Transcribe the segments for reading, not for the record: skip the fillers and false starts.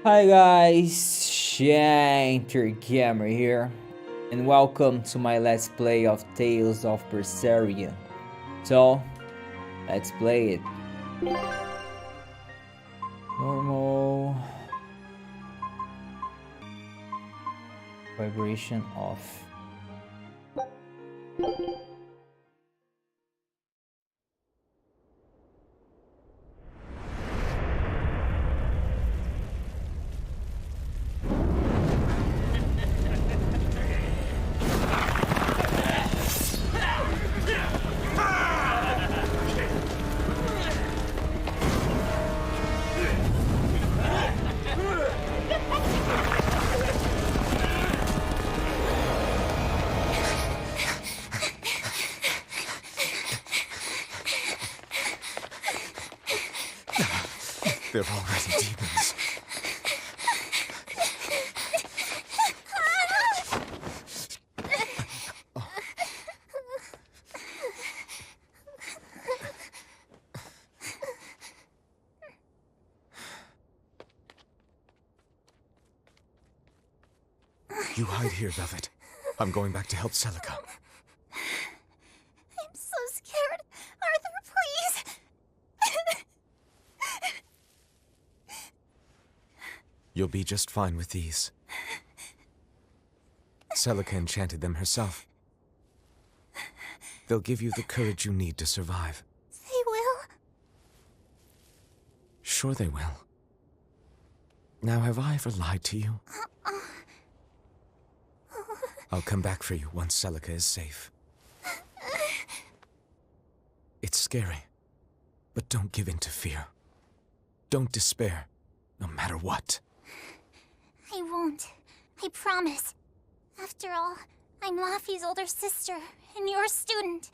Hi guys, Shinter here, and welcome to my Let's Play of Tales of Berseria. So, let's play it. Normal. Vibration off. They're already demons. You hide here, Velvet. I'm going back to help Celica. I'm so scared. Arthur, please. You'll be just fine with these. Celica enchanted them herself. They'll give you the courage you need to survive. They will? Sure they will. Now, have I ever lied to you? I'll come back for you once Celica is safe. It's scary, but don't give in to fear. Don't despair, no matter what. I won't. I promise. After all, I'm Laffy's older sister, and your student.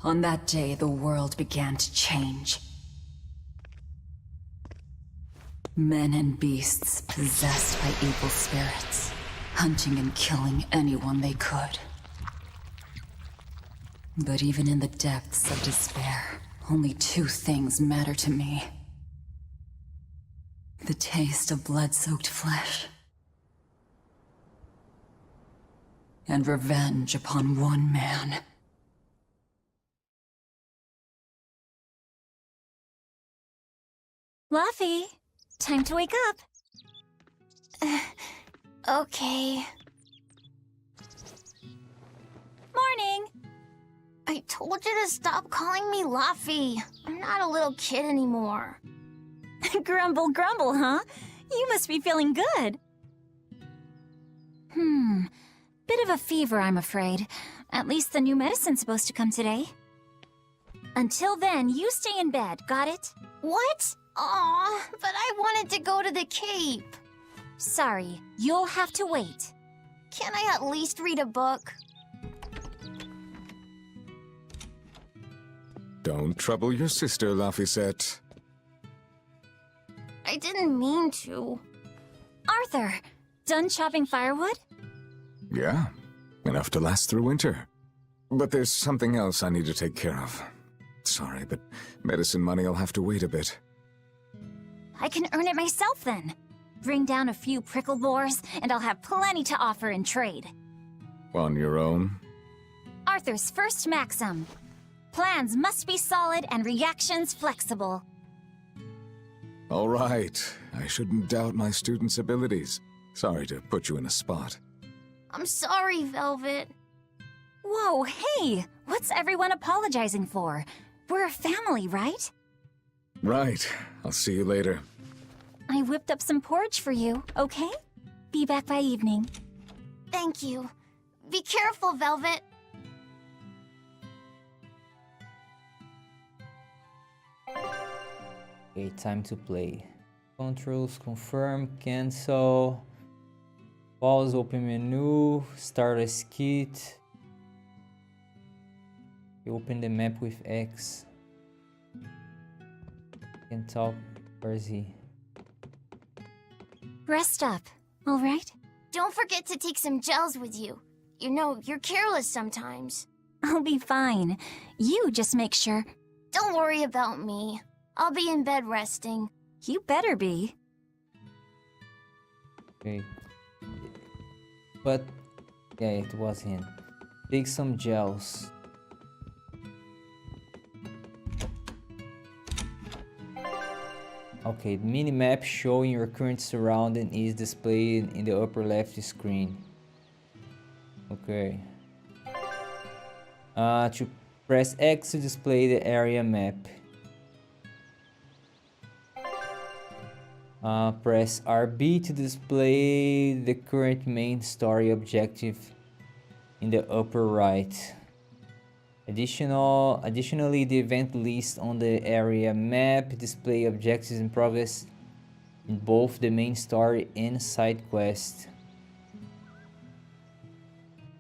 On that day, the world began to change. Men and beasts possessed by evil spirits, hunting and killing anyone they could. But even in the depths of despair, only two things matter to me. The taste of blood-soaked flesh, and revenge upon one man. Laffy, time to wake up. Okay. Morning. I told you to stop calling me Laffy. I'm not a little kid anymore. Grumble, grumble, huh? You must be feeling good. Bit of a fever, I'm afraid. At least the new medicine's supposed to come today. Until then, you stay in bed, got it? What? Aw, but I wanted to go to the Cape. Sorry, you'll have to wait. Can I at least read a book? Don't trouble your sister, Laphicette. I didn't mean to. Arthur, done chopping firewood? Yeah, enough to last through winter. But there's something else I need to take care of. Sorry, but medicine money'll have to wait a bit. I can earn it myself then. Bring down a few prickle boars, and I'll have plenty to offer in trade. On your own? Arthur's first maxim. Plans must be solid and reactions flexible. All right, I shouldn't doubt my students' abilities. Sorry to put you in a spot. I'm sorry, Velvet. Whoa, hey! What's everyone apologizing for? We're a family, right? Right, I'll see you later. I whipped up some porridge for you, okay? Be back by evening. Thank you. Be careful, Velvet. Okay, time to play. Controls, confirm, cancel. Pause, open menu, start a skit. You open the map with X. Can talk, Berseria. Rest up, all right? Don't forget to take some gels with you. You know, you're careless sometimes. I'll be fine. You just make sure. Don't worry about me. I'll be in bed resting. You better be. Okay. But, yeah, it was him. Take some gels. Okay, the mini-map showing your current surrounding is displayed in the upper left screen. Okay. To press X to display the area map. Press RB to display the current main story objective in the upper right. Additionally, the event list on the area map display objectives in progress in both the main story and side quest.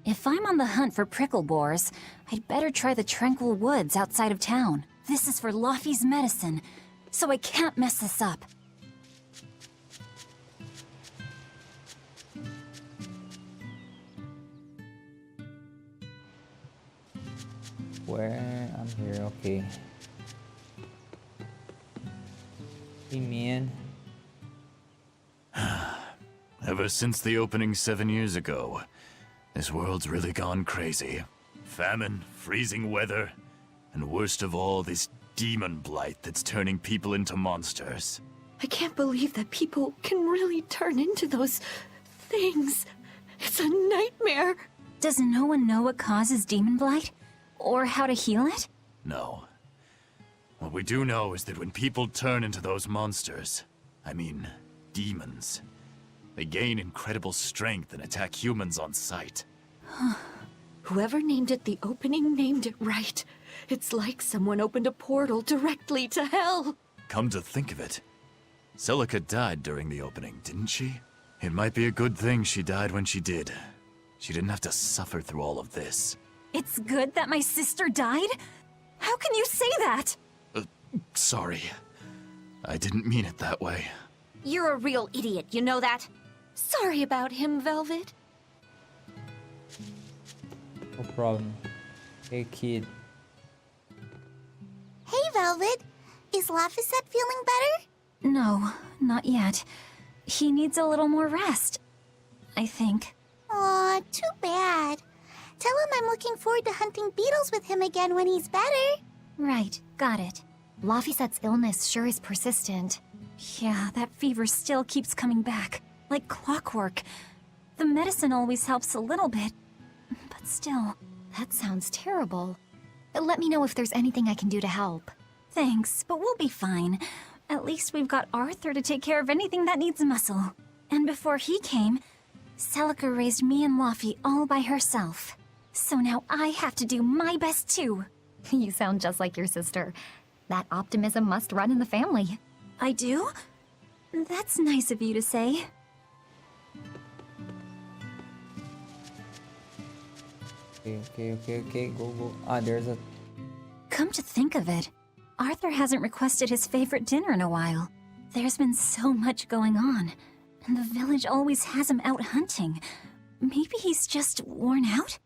If I'm on the hunt for prickle boars, I'd better try the tranquil woods outside of town. This is for Laffy's medicine, so I can't mess this up. Where? I'm here, okay. Hey man. Ever since the opening 7 years ago, this world's really gone crazy. Famine, freezing weather, and worst of all, this demon blight that's turning people into monsters. I can't believe that people can really turn into those things. It's a nightmare. Does no one know what causes demon blight? Or how to heal it? No. What we do know is that when people turn into those monsters, I mean, demons, they gain incredible strength and attack humans on sight. Whoever named it the opening named it right. It's like someone opened a portal directly to hell. Come to think of it, Celica died during the opening, didn't she? It might be a good thing she died when she did. She didn't have to suffer through all of this. It's good that my sister died? How can you say that? Sorry. I didn't mean it that way. You're a real idiot, you know that? Sorry about him, Velvet. No problem. Hey kid. Hey, Velvet. Is Laphicette feeling better? No, not yet. He needs a little more rest, I think. Aw, too bad. Tell him I'm looking forward to hunting beetles with him again when he's better. Right, got it. Laphicette's illness sure is persistent. Yeah, that fever still keeps coming back, like clockwork. The medicine always helps a little bit, but still. That sounds terrible. Let me know if there's anything I can do to help. Thanks, but we'll be fine. At least we've got Arthur to take care of anything that needs muscle. And before he came, Celica raised me and Laufey all by herself. So now I have to do my best too. You sound just like your sister. That optimism must run in the family. I do? That's nice of you to say. Okay. Go. Ah, there's a... Come to think of it, Arthur hasn't requested his favorite dinner in a while. There's been so much going on, and the village always has him out hunting. Maybe he's just worn out?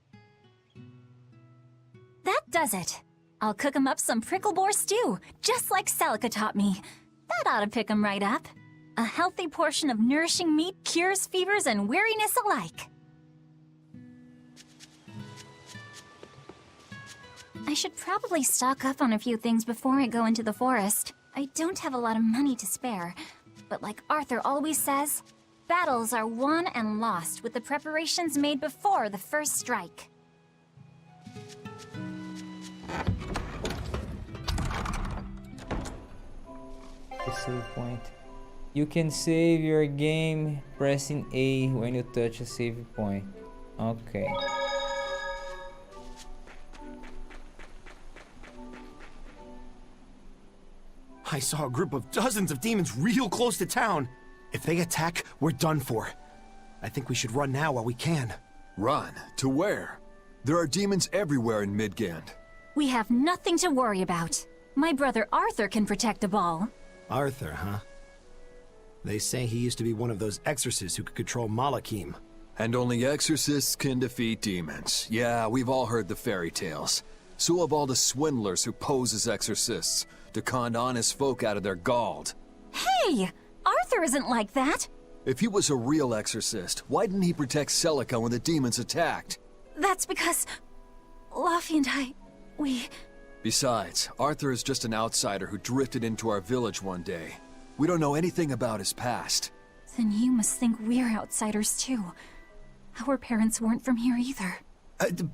That does it! I'll cook him up some prickle boar stew, just like Celica taught me. That ought to pick him right up. A healthy portion of nourishing meat cures fevers and weariness alike. I should probably stock up on a few things before I go into the forest. I don't have a lot of money to spare, but like Arthur always says, battles are won and lost with the preparations made before the first strike. The save point. You can save your game pressing A when you touch a save point. Okay. I saw a group of dozens of demons real close to town. If they attack, we're done for. I think we should run now while we can. Run? To where? There are demons everywhere in Midgand. We have nothing to worry about. My brother Arthur can protect the ball. Arthur, huh? They say he used to be one of those exorcists who could control Malachim. And only exorcists can defeat demons. Yeah, we've all heard the fairy tales. So have all the swindlers who pose as exorcists to con honest folk out of their gald. Hey! Arthur isn't like that! If he was a real exorcist, why didn't he protect Celica when the demons attacked? That's because... Laufey and we... Besides, Arthur is just an outsider who drifted into our village one day. We don't know anything about his past. Then you must think we're outsiders too. Our parents weren't from here either.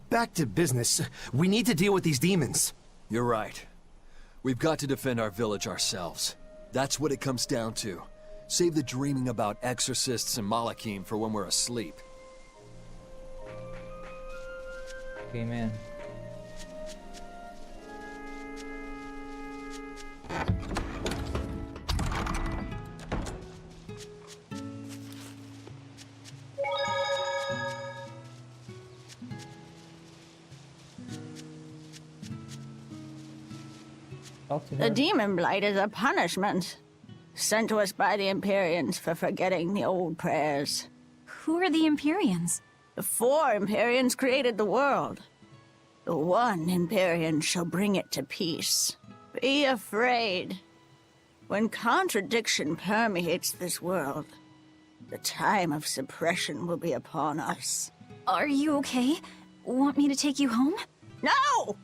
Back to business. We need to deal with these demons. You're right. We've got to defend our village ourselves. That's what it comes down to. Save the dreaming about exorcists and Malachim for when we're asleep. Okay, man. The demon blight is a punishment sent to us by the Empyreans for forgetting the old prayers. Who are the Empyreans? The 4 Empyreans created the world. The one Empyrean shall bring it to peace. Be afraid. When contradiction permeates this world, the time of suppression will be upon us. Are you okay? Want me to take you home? No!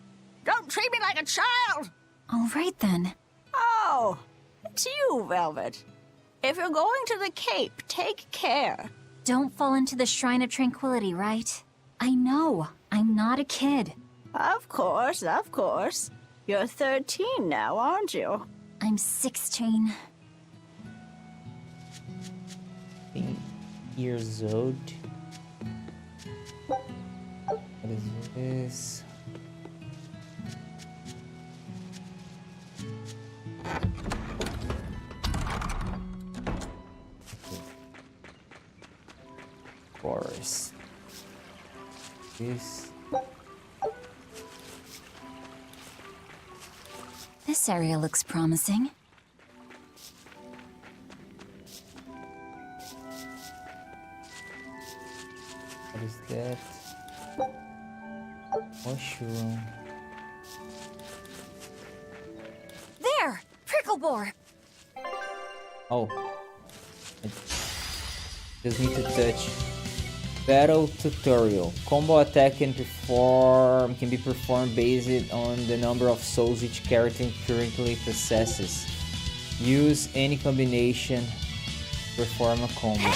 Don't treat me like a child! All right then. Oh, it's you, Velvet. If you're going to the Cape, take care. Don't fall into the Shrine of Tranquility, right? I know. I'm not a kid. Of course, of course. You're 13 now, aren't you? I'm 16. 8 years old. What is this? Forest. This area looks promising. What is that? Mushroom. There! Prickle boar! Oh. I just need to touch. Battle tutorial. Combo attack can be performed based on the number of souls each character currently possesses. Use any combination to perform a combo.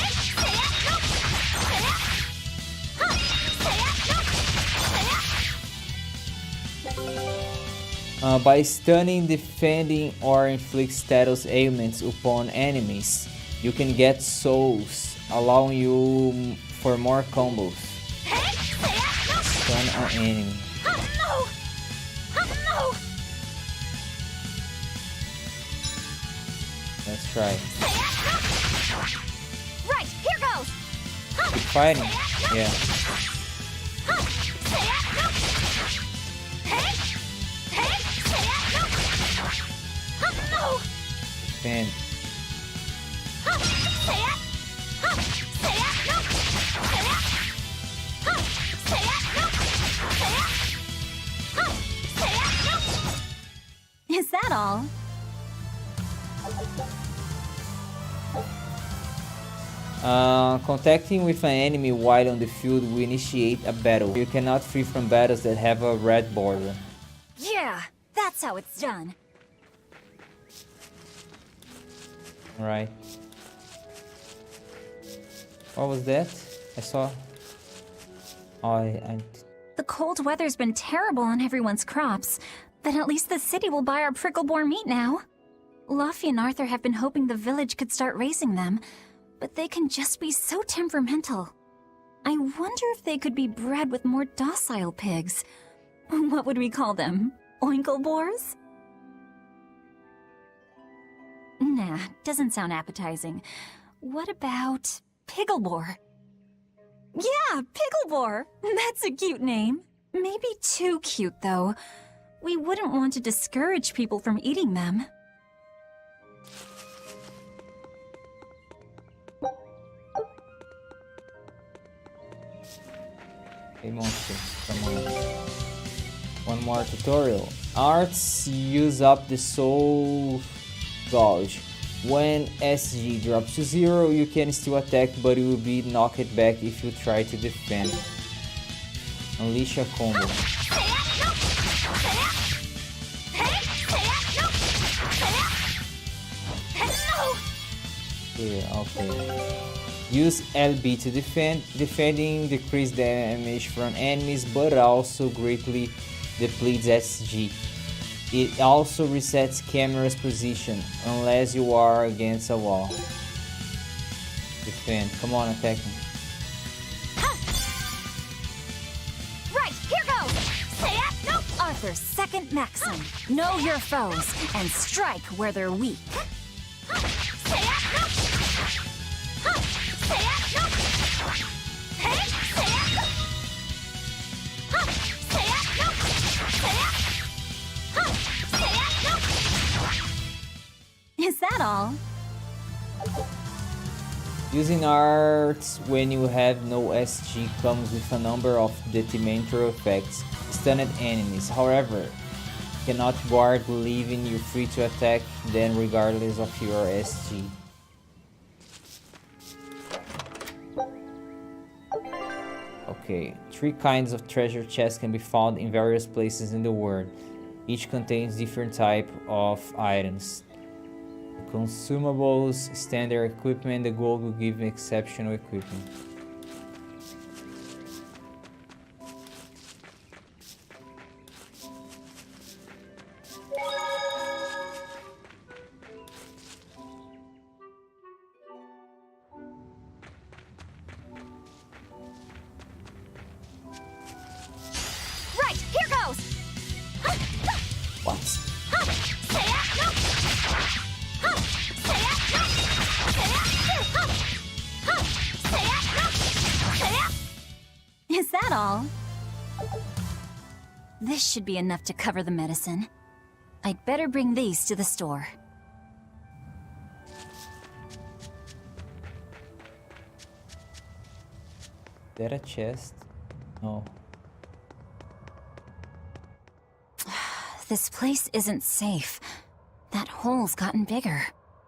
By stunning, defending, or inflict status ailments upon enemies, you can get souls, allowing you for more combos. Stun an enemy. Let's try. Right, here goes! Keep fighting. Yeah. Defend. Is that all? Contacting with an enemy while on the field will initiate a battle. You cannot flee from battles that have a red border. Yeah, that's how it's done. Alright. What was that? I saw... Oh, The cold weather's been terrible on everyone's crops, but at least the city will buy our prickle-boar meat now. Luffy and Arthur have been hoping the village could start raising them, but they can just be so temperamental. I wonder if they could be bred with more docile pigs. What would we call them? Oinkle-boars? Nah, doesn't sound appetizing. What about Piggleboar? Yeah, Piggleboar! That's a cute name. Maybe too cute, though. We wouldn't want to discourage people from eating them. Hey monster, come on. One more tutorial. Arts use up the soul gauge. When SG drops to 0, you can still attack, but you will be knocked back if you try to defend. Unleash a combo. Yeah, okay. Use LB to defend. Defending decreases damage from enemies, but also greatly depletes SG. It also resets camera's position, unless you are against a wall. Defend. Come on, attack me. Right, here goes! Nope. Arthur's second maxim. Know your foes, and strike where they're weak. Is that all? Using arts when you have no SG comes with a number of detrimental effects. Stunned enemies, however, cannot guard, leaving you free to attack them regardless of your SG. Okay, 3 kinds of treasure chests can be found in various places in the world. Each contains different type of items. Consumables, standard equipment, the gold will give exceptional equipment. Right, here goes! What? Is that all? This should be enough to cover the medicine. I'd better bring these to the store. Is that a chest? No. This place isn't safe. That hole's gotten bigger.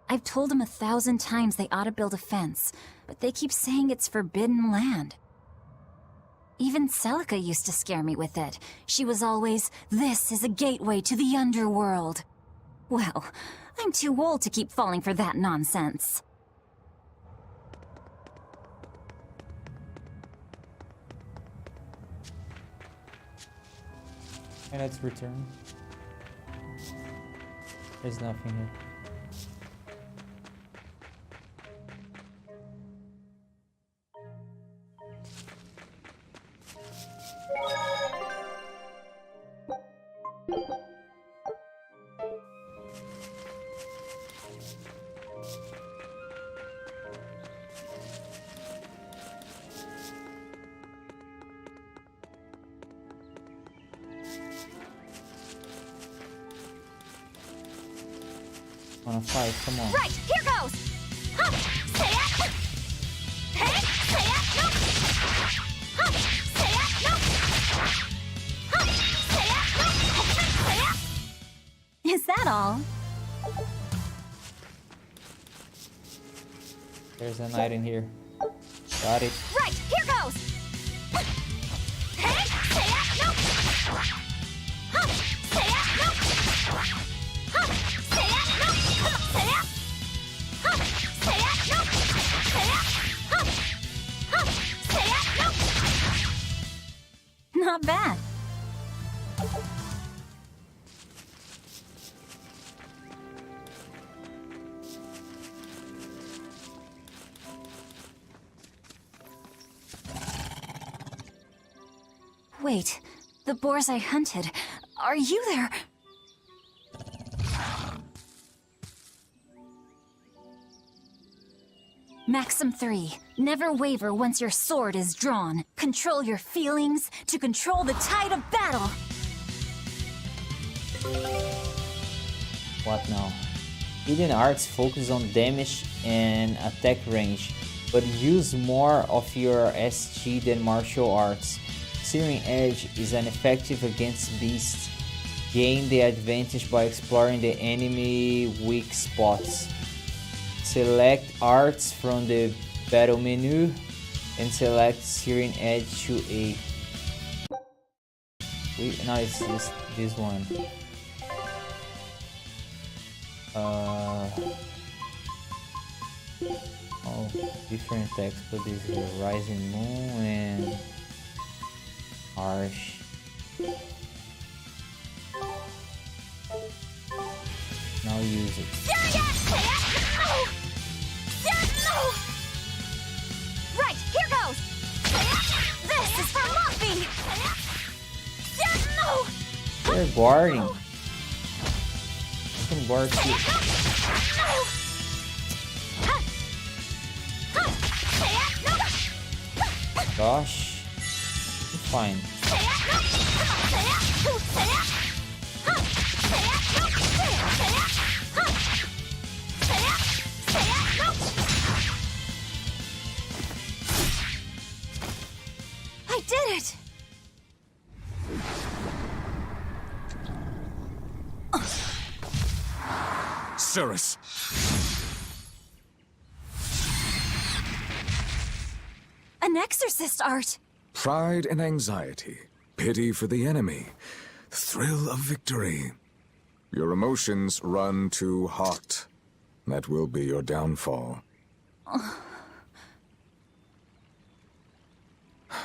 I've told them 1,000 times they ought to build a fence, but they keep saying it's forbidden land. Even Celica used to scare me with it. She was always, "This is a gateway to the underworld." Well, I'm too old to keep falling for that nonsense. And let's return. There's nothing here. Wanna fight? Come on. Right, here goes! Huh, say it! Hey, say it! No! Huh, say it! No! Huh, say it! No! Say it! Is that all? There's a knight in here. Got it. Right, here goes! Hey, say it! No! Huh, say it! No! Huh, say it! No! Say it! Huh, say it! No! Say it! Huh, huh, say it! No! Not bad. Wait, the boars I hunted. Are you there? Maxim 3. Never waver once your sword is drawn. Control your feelings to control the tide of battle. What now? Hidden arts focus on damage and attack range, but use more of your SG than martial arts. Searing Edge is an effective against beasts. Gain the advantage by exploring the enemy weak spots. Select arts from the battle menu and select Searing Edge to A. No, it's this one. Oh, different text, but this is Rising Moon and Harsh. Now use it. Right, here goes! This is for Luffy! They're guarding. I can guard too. Gosh. It's fine. I did it! Cirrus! An exorcist art! Pride and anxiety, pity for the enemy, thrill of victory. Your emotions run too hot. That will be your downfall.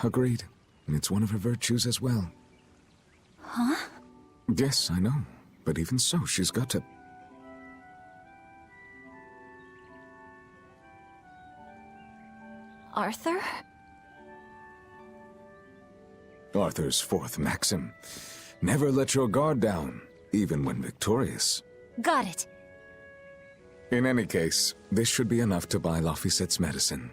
Agreed. It's one of her virtues as well. Huh? Yes, I know. But even so, she's got to... Arthur? Arthur's fourth maxim. Never let your guard down, even when victorious. Got it. In any case, this should be enough to buy Laphicet's medicine.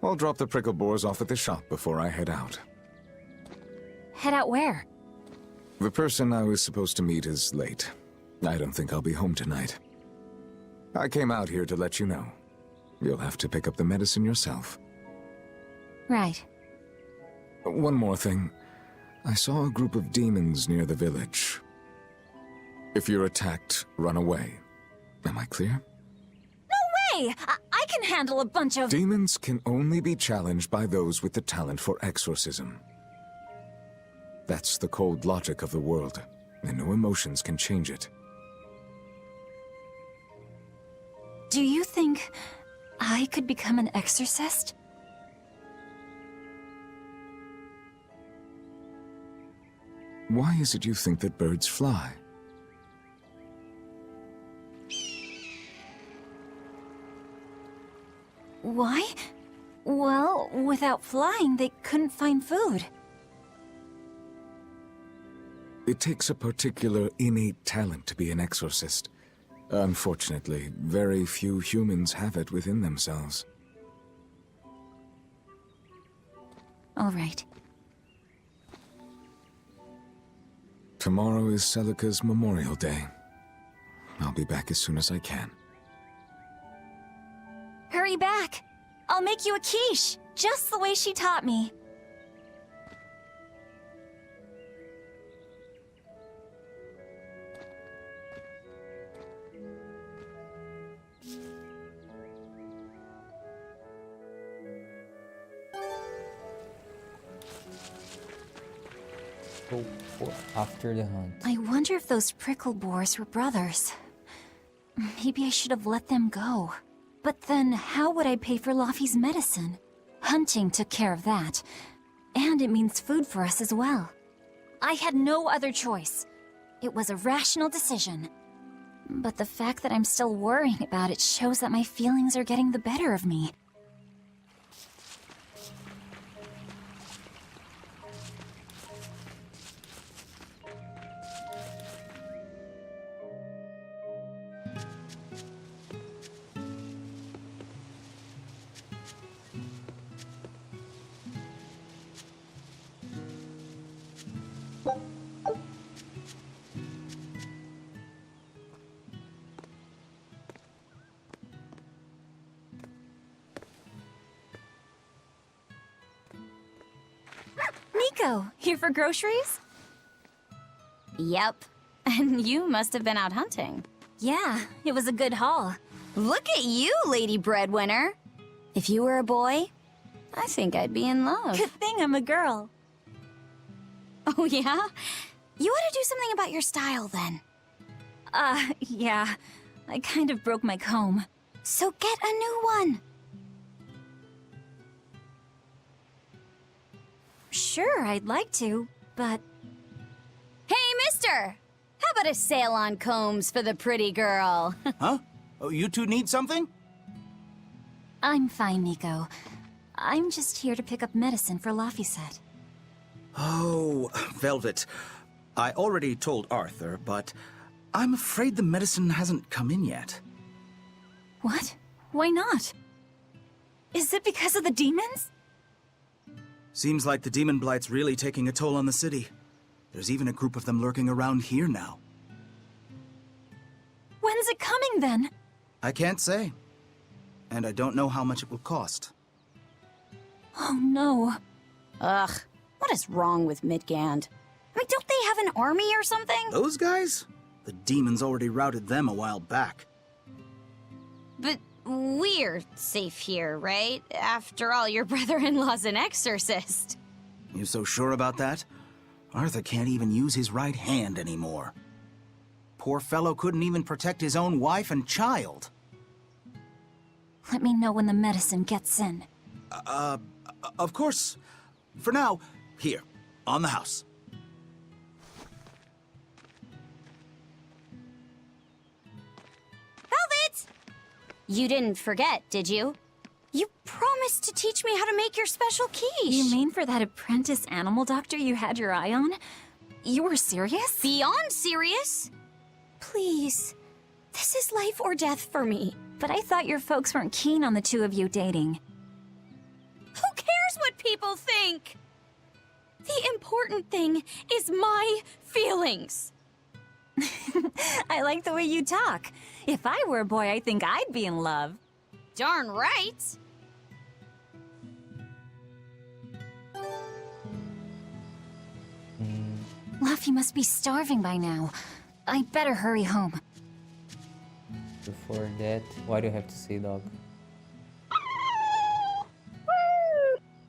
I'll drop the prickle boars off at the shop before I head out. Head out where? The person I was supposed to meet is late. I don't think I'll be home tonight. I came out here to let you know. You'll have to pick up the medicine yourself. Right. One more thing. I saw a group of demons near the village. If you're attacked, run away. Am I clear? No way! I can handle a bunch of... Demons can only be challenged by those with the talent for exorcism. That's the cold logic of the world, and no emotions can change it. Do you think I could become an exorcist? Why is it you think that birds fly? Why? Well, without flying, they couldn't find food. It takes a particular innate talent to be an exorcist. Unfortunately, very few humans have it within themselves. All right. Tomorrow is Celica's Memorial Day. I'll be back as soon as I can. Hurry back! I'll make you a quiche, just the way she taught me. Go for after the hunt. I wonder if those prickle boars were brothers. Maybe I should have let them go. But then, how would I pay for Laffy's medicine? Hunting took care of that. And it means food for us as well. I had no other choice. It was a rational decision. But the fact that I'm still worrying about it shows that my feelings are getting the better of me. Nico, here for groceries? Yep. And you must have been out hunting. Yeah, it was a good haul. Look at you, Lady Breadwinner. If you were a boy, I think I'd be in love. Good thing I'm a girl. Oh, yeah? You ought to do something about your style, then. Yeah. I kind of broke my comb. So get a new one. Sure, I'd like to, but... Hey, mister! How about a sale on combs for the pretty girl? Huh? Oh, you two need something? I'm fine, Nico. I'm just here to pick up medicine for Laffy said. Oh, Velvet. I already told Arthur, but I'm afraid the medicine hasn't come in yet. What? Why not? Is it because of the demons? Seems like the demon blight's really taking a toll on the city. There's even a group of them lurking around here now. When's it coming, then? I can't say. And I don't know how much it will cost. Oh, no. Ugh, what is wrong with Midgand? I mean, don't they have an army or something? Those guys? The demons already routed them a while back. But we're safe here, right? After all, your brother-in-law's an exorcist. You so sure about that? Arthur can't even use his right hand anymore. Poor fellow couldn't even protect his own wife and child. Let me know when the medicine gets in. Of course. For now, here, on the house. Velvet! You didn't forget, did you? You promised to teach me how to make your special quiche. You mean for that apprentice animal doctor you had your eye on? You were serious? Beyond serious? Please. This is life or death for me. But I thought your folks weren't keen on the two of you dating. Who cares what people think? The important thing is my feelings. I like the way you talk. If I were a boy, I think I'd be in love. Darn right. Laffy must be starving by now. I'd better hurry home. Before that, why do you have to say dog?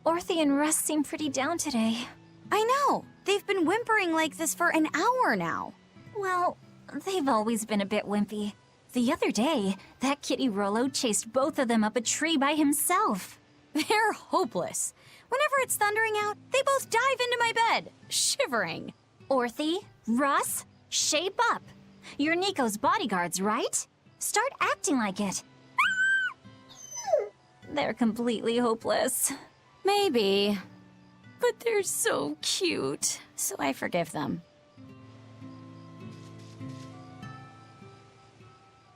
Orthy and Russ seem pretty down today. I know. They've been whimpering like this for an hour now. Well, they've always been a bit wimpy. The other day, that kitty Rollo chased both of them up a tree by himself. They're hopeless. Whenever it's thundering out, they both dive into my bed, shivering. Orthy, Russ, shape up. You're Nico's bodyguards, right? Start acting like it. They're completely hopeless. Maybe. But they're so cute, so I forgive them.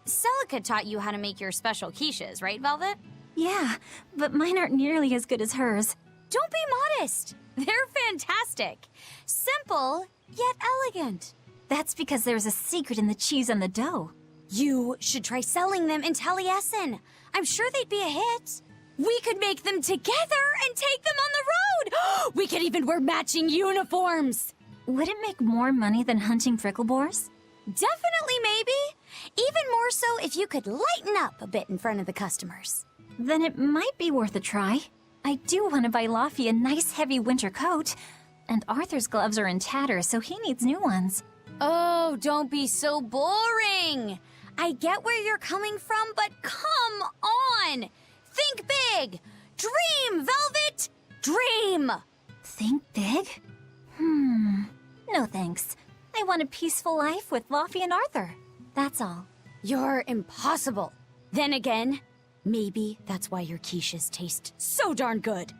Celica taught you how to make your special quiches, right, Velvet? Yeah, but mine aren't nearly as good as hers. Don't be modest! They're fantastic! Simple, yet elegant. That's because there's a secret in the cheese on the dough. You should try selling them in Taliesin. I'm sure they'd be a hit. We could make them together and take them on the road! We could even wear matching uniforms! Would it make more money than hunting fricklebores? Definitely, maybe. Even more so if you could lighten up a bit in front of the customers. Then it might be worth a try. I do want to buy Laffy a nice heavy winter coat. And Arthur's gloves are in tatters, so he needs new ones. Oh, don't be so boring! I get where you're coming from, but come on! Think big! Dream, Velvet! Dream! Think big? No thanks. I want a peaceful life with Laffy and Arthur. That's all. You're impossible. Then again, maybe that's why your quiches taste so darn good.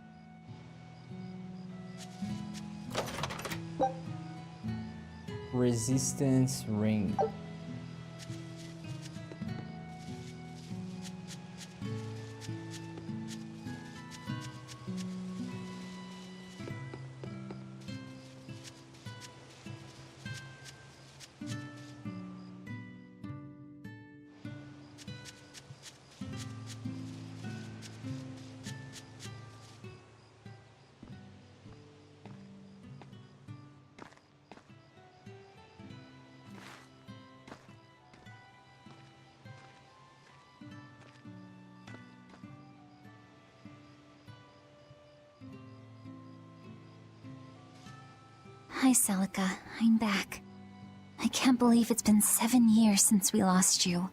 Resistance ring. Hi, Celica. I'm back. I can't believe it's been 7 years since we lost you.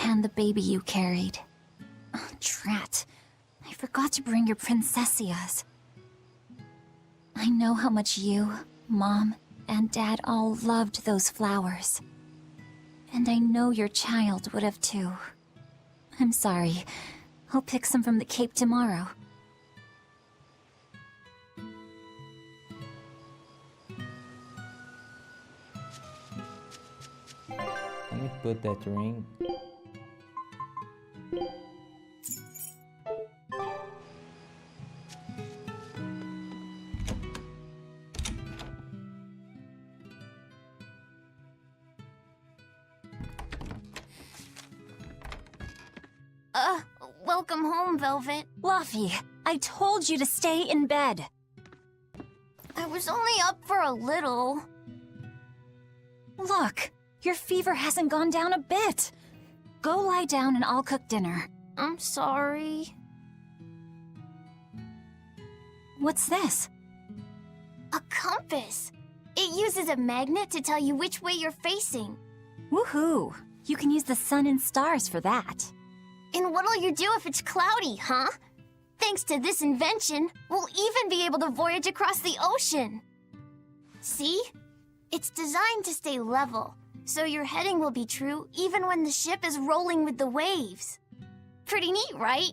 And the baby you carried. Oh, drat. I forgot to bring your princessias. I know how much you, Mom, and Dad all loved those flowers. And I know your child would have too. I'm sorry. I'll pick some from the Cape tomorrow. Let me put that ring. Welcome home, Velvet. Laffy, I told you to stay in bed. I was only up for a little. Look, your fever hasn't gone down a bit. Go lie down and I'll cook dinner. I'm sorry. What's this? A compass. It uses a magnet to tell you which way you're facing. Woohoo! You can use the sun and stars for that. And what'll you do if it's cloudy, huh? Thanks to this invention, we'll even be able to voyage across the ocean. See? It's designed to stay level, so your heading will be true even when the ship is rolling with the waves. Pretty neat, right?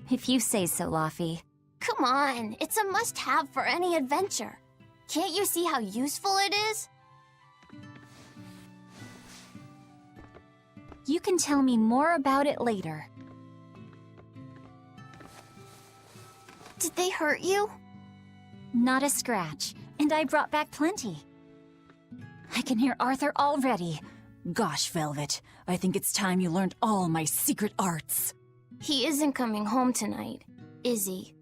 If you say so, Laffy. Come on, it's a must-have for any adventure. Can't you see how useful it is? You can tell me more about it later. Did they hurt you? Not a scratch, and I brought back plenty. I can hear Arthur already. Gosh, Velvet, I think it's time you learned all my secret arts. He isn't coming home tonight, is he?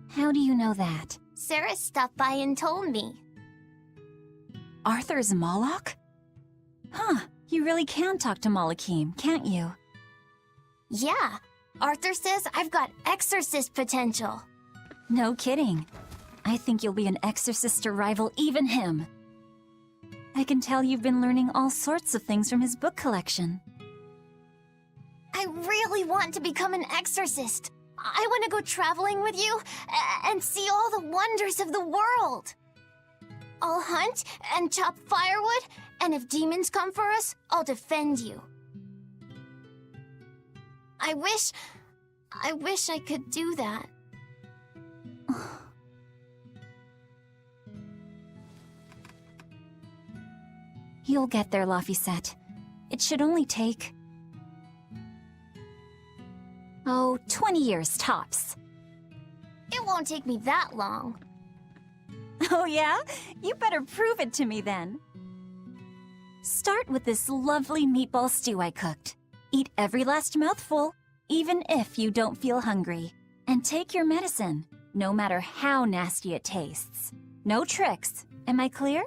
How do you know that? Sarah stopped by and told me. Arthur's Moloch? Huh, you really can talk to Malakim, can't you? Yeah, Arthur says I've got exorcist potential. No kidding. I think you'll be an exorcist to rival even him. I can tell you've been learning all sorts of things from his book collection. I really want to become an exorcist. I want to go traveling with you and see all the wonders of the world. I'll hunt and chop firewood, and if demons come for us, I'll defend you. I wish I could do that. You'll get there, Laphicet. It should only take... 20 years tops. It won't take me that long. Oh yeah? You better prove it to me then. Start with this lovely meatball stew I cooked. Eat every last mouthful, even if you don't feel hungry. And take your medicine, no matter how nasty it tastes. No tricks. Am I clear?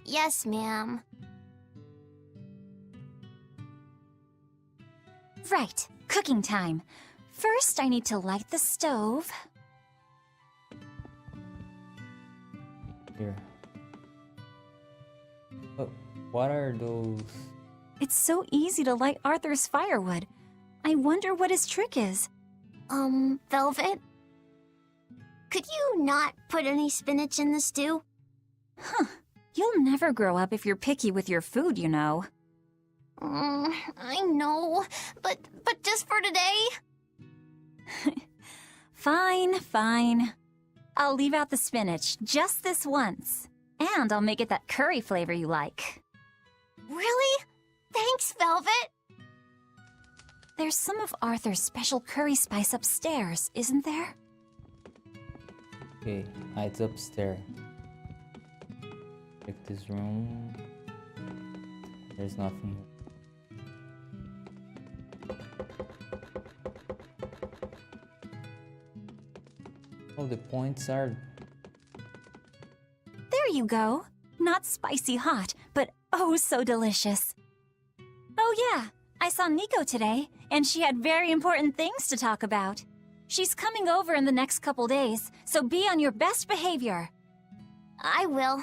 Yes, ma'am. Right, cooking time. First, I need to light the stove. Here. Oh, what are those? It's so easy to light Arthur's firewood. I wonder what his trick is. Velvet? Could you not put any spinach in the stew? Huh. You'll never grow up if you're picky with your food, you know. I know, but just for today? Fine, fine. I'll leave out the spinach just this once. And I'll make it that curry flavor you like. Really? Thanks, Velvet! There's some of Arthur's special curry spice upstairs, isn't there? Okay, it's upstairs. Check this room. There's nothing. Oh, the points are... There you go. Not spicy hot, but oh so delicious. Oh yeah, I saw Nico today, and she had very important things to talk about. She's coming over in the next couple days, so be on your best behavior. I will.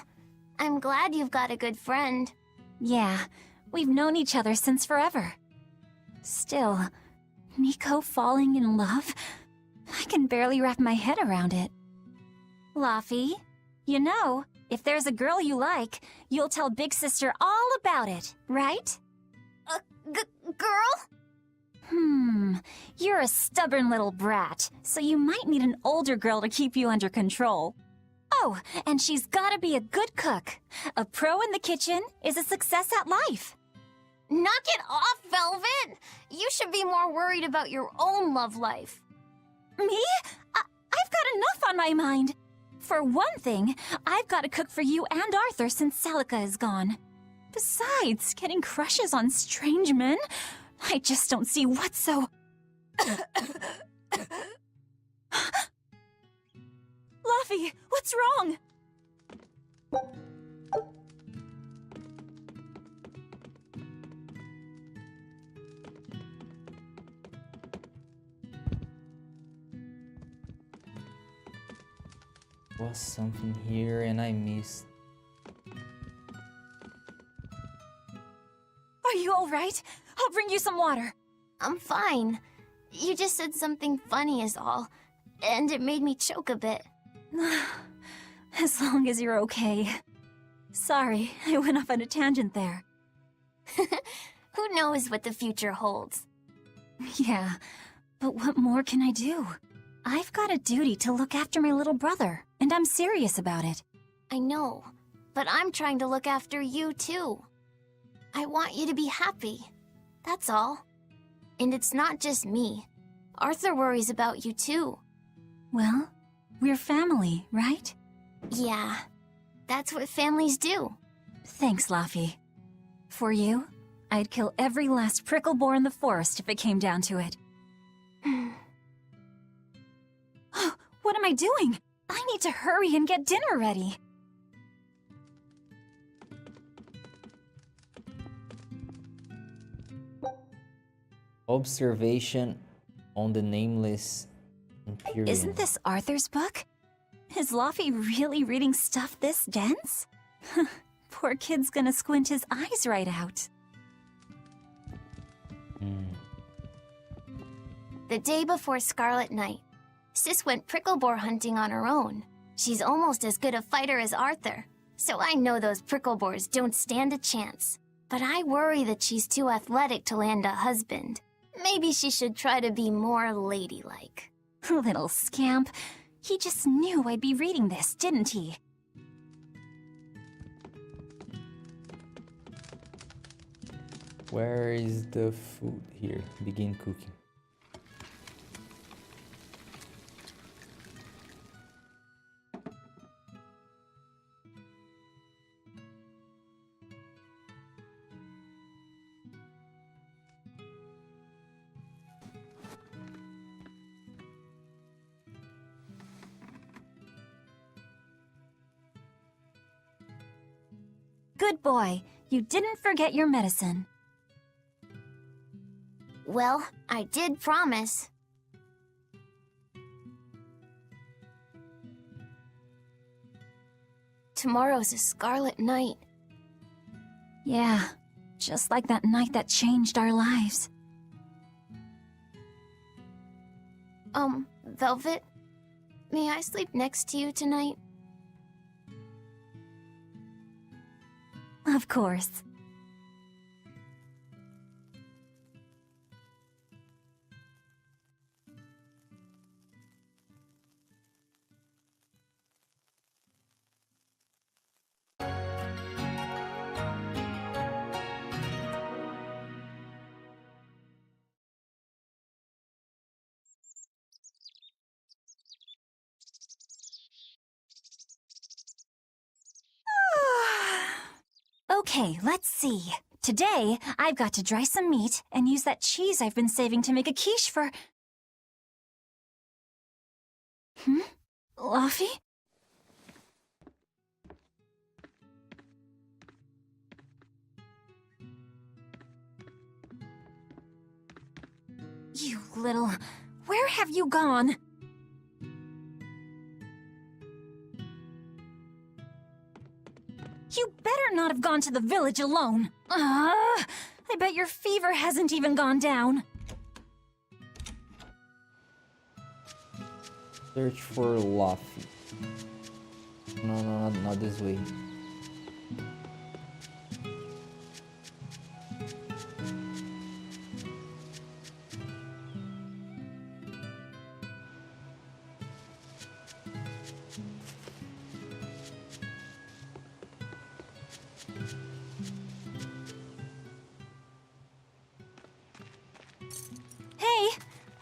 I'm glad you've got a good friend. Yeah, we've known each other since forever. Still, Nico falling in love? I can barely wrap my head around it. Laphi, you know, if there's a girl you like, you'll tell Big Sister all about it, right? Girl? You're a stubborn little brat, so you might need an older girl to keep you under control. Oh, and she's gotta be a good cook. A pro in the kitchen is a success at life. Knock it off, Velvet! You should be more worried about your own love life. Me? I've got enough on my mind. For one thing, I've got to cook for you and Arthur since Celica is gone. Besides, getting crushes on strange men? I just don't see what's so... Laphi, what's wrong? Was something here and I missed. Are you all right? I'll bring you some water. I'm fine. You just said something funny is all, and it made me choke a bit. As long as you're okay. Sorry, I went off on a tangent there. Who knows what the future holds? Yeah, but what more can I do? I've got a duty to look after my little brother, and I'm serious about it. I know, but I'm trying to look after you too. I want you to be happy. That's all. And it's not just me. Arthur worries about you too. Well, we're family, right? Yeah, that's what families do. Thanks, Laphi. For you, I'd kill every last prickle boar in the forest if it came down to it. What am I doing? I need to hurry and get dinner ready. Observation on the nameless Imperium. Isn't this Arthur's book? Is Laphi really reading stuff this dense? Poor kid's gonna squint his eyes right out. The day before Scarlet Night, Sis went prickle boar hunting on her own. She's almost as good a fighter as Arthur, so I know those pricklebores don't stand a chance. But I worry that she's too athletic to land a husband. Maybe she should try to be more ladylike. Little scamp. He just knew I'd be reading this, didn't he? Where is the food? Here, begin cooking. Good boy. You didn't forget your medicine. Well, I did promise. Tomorrow's a scarlet night. Yeah, just like that night that changed our lives. Velvet, may I sleep next to you tonight? Of course. Okay, let's see. Today, I've got to dry some meat and use that cheese I've been saving to make a quiche for... Luffy? You little... Where have you gone? You better not have gone to the village alone. I bet your fever hasn't even gone down. Search for Luffy. No, not this way.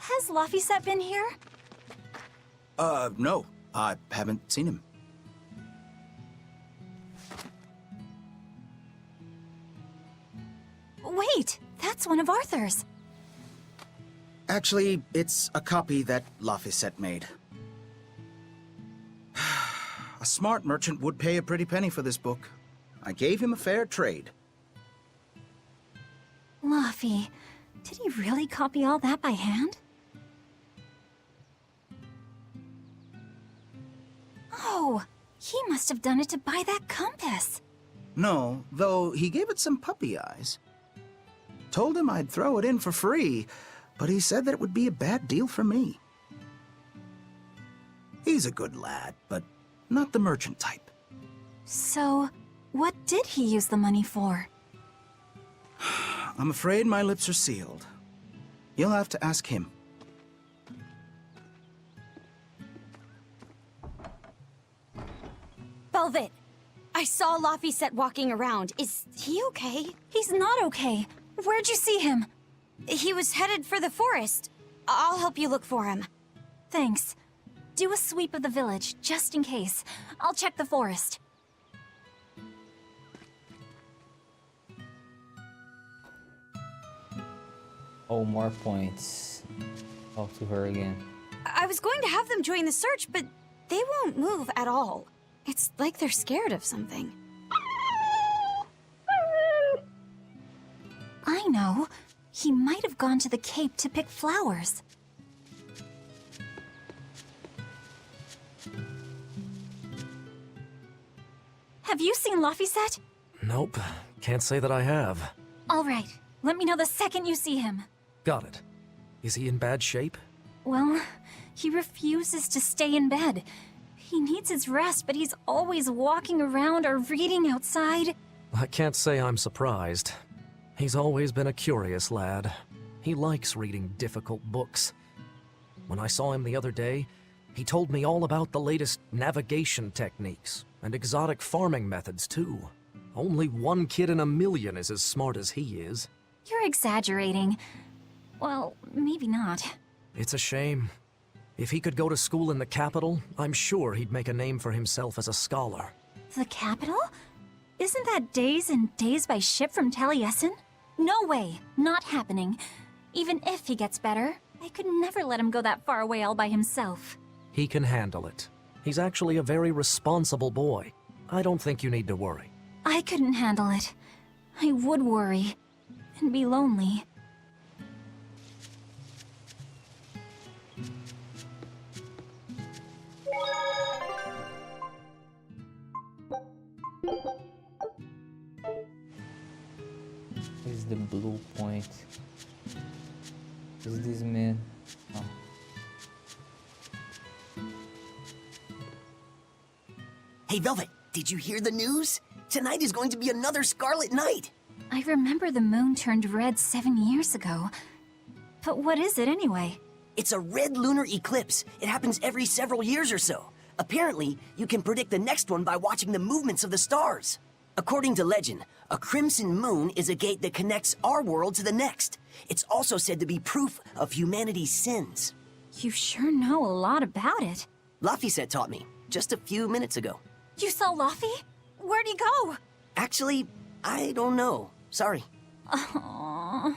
Has Laphicet been here? No. I haven't seen him. Wait, that's one of Arthur's. Actually, it's a copy that Laphicet made. A smart merchant would pay a pretty penny for this book. I gave him a fair trade. Laffy, did he really copy all that by hand? Oh, he must have done it to buy that compass. No, though he gave it some puppy eyes. Told him I'd throw it in for free, but he said that it would be a bad deal for me. He's a good lad, but not the merchant type. So, what did he use the money for? I'm afraid my lips are sealed. You'll have to ask him. Velvet, I saw Laphicet walking around. Is he okay? He's not okay. Where'd you see him? He was headed for the forest. I'll help you look for him. Thanks. Do a sweep of the village, just in case. I'll check the forest. Oh, more points. Talk to her again. I was going to have them join the search, but they won't move at all. It's like they're scared of something. I know. He might have gone to the Cape to pick flowers. Have you seen Laphicet? Nope. Can't say that I have. All right. Let me know the second you see him. Got it. Is he in bad shape? Well, he refuses to stay in bed. He needs his rest, but he's always walking around or reading outside. I can't say I'm surprised. He's always been a curious lad. He likes reading difficult books. When I saw him the other day, he told me all about the latest navigation techniques and exotic farming methods, too. Only one kid in a million is as smart as he is. You're exaggerating. Well, maybe not. It's a shame. If he could go to school in the capital, I'm sure he'd make a name for himself as a scholar. The capital? Isn't that days and days by ship from Taliesin? No way. Not happening. Even if he gets better, I could never let him go that far away all by himself. He can handle it. He's actually a very responsible boy. I don't think you need to worry. I couldn't handle it. I would worry. And be lonely. Is the blue point? Is this man? Oh. Hey, Velvet, did you hear the news? Tonight is going to be another Scarlet Night. I remember the moon turned red 7 years ago. But what is it anyway? It's a red lunar eclipse. It happens every several years or so. Apparently, you can predict the next one by watching the movements of the stars. According to legend, a crimson moon is a gate that connects our world to the next. It's also said to be proof of humanity's sins. You sure know a lot about it. Laphicet taught me, just a few minutes ago. You saw Laffy? Where'd he go? Actually, I don't know. Sorry. Aww.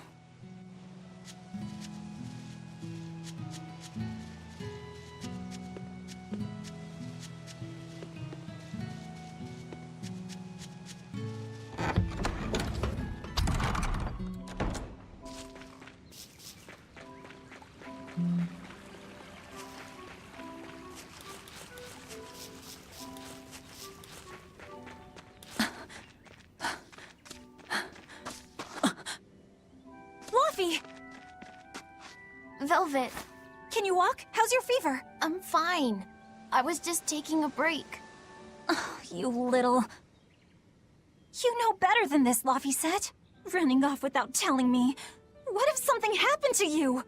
Velvet. Can you walk? How's your fever? I'm fine. I was just taking a break. Oh, you little... You know better than this, Laphicet. Running off without telling me. What if something happened to you?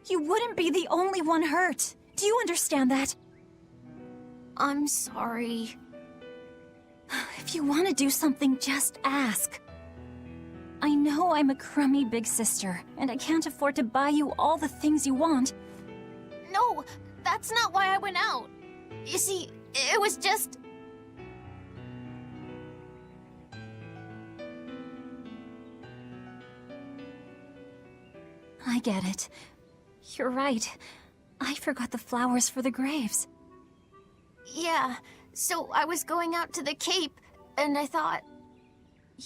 You wouldn't be the only one hurt. Do you understand that? I'm sorry. If you want to do something, just ask. I know I'm a crummy big sister, and I can't afford to buy you all the things you want. No, that's not why I went out. You see, it was just... I get it. You're right. I forgot the flowers for the graves. Yeah, so I was going out to the Cape, and I thought...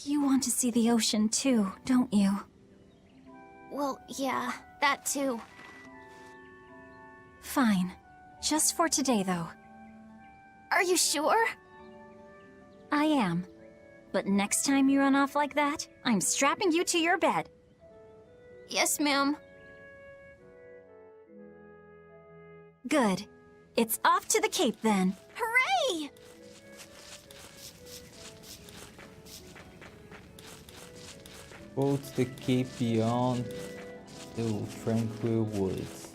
You want to see the ocean too, don't you? Well, yeah, that too. Fine. Just for today, though. Are you sure? I am. But next time you run off like that, I'm strapping you to your bed. Yes, ma'am. Good. It's off to the Cape, then. Hooray! Go to the cape beyond the tranquil woods.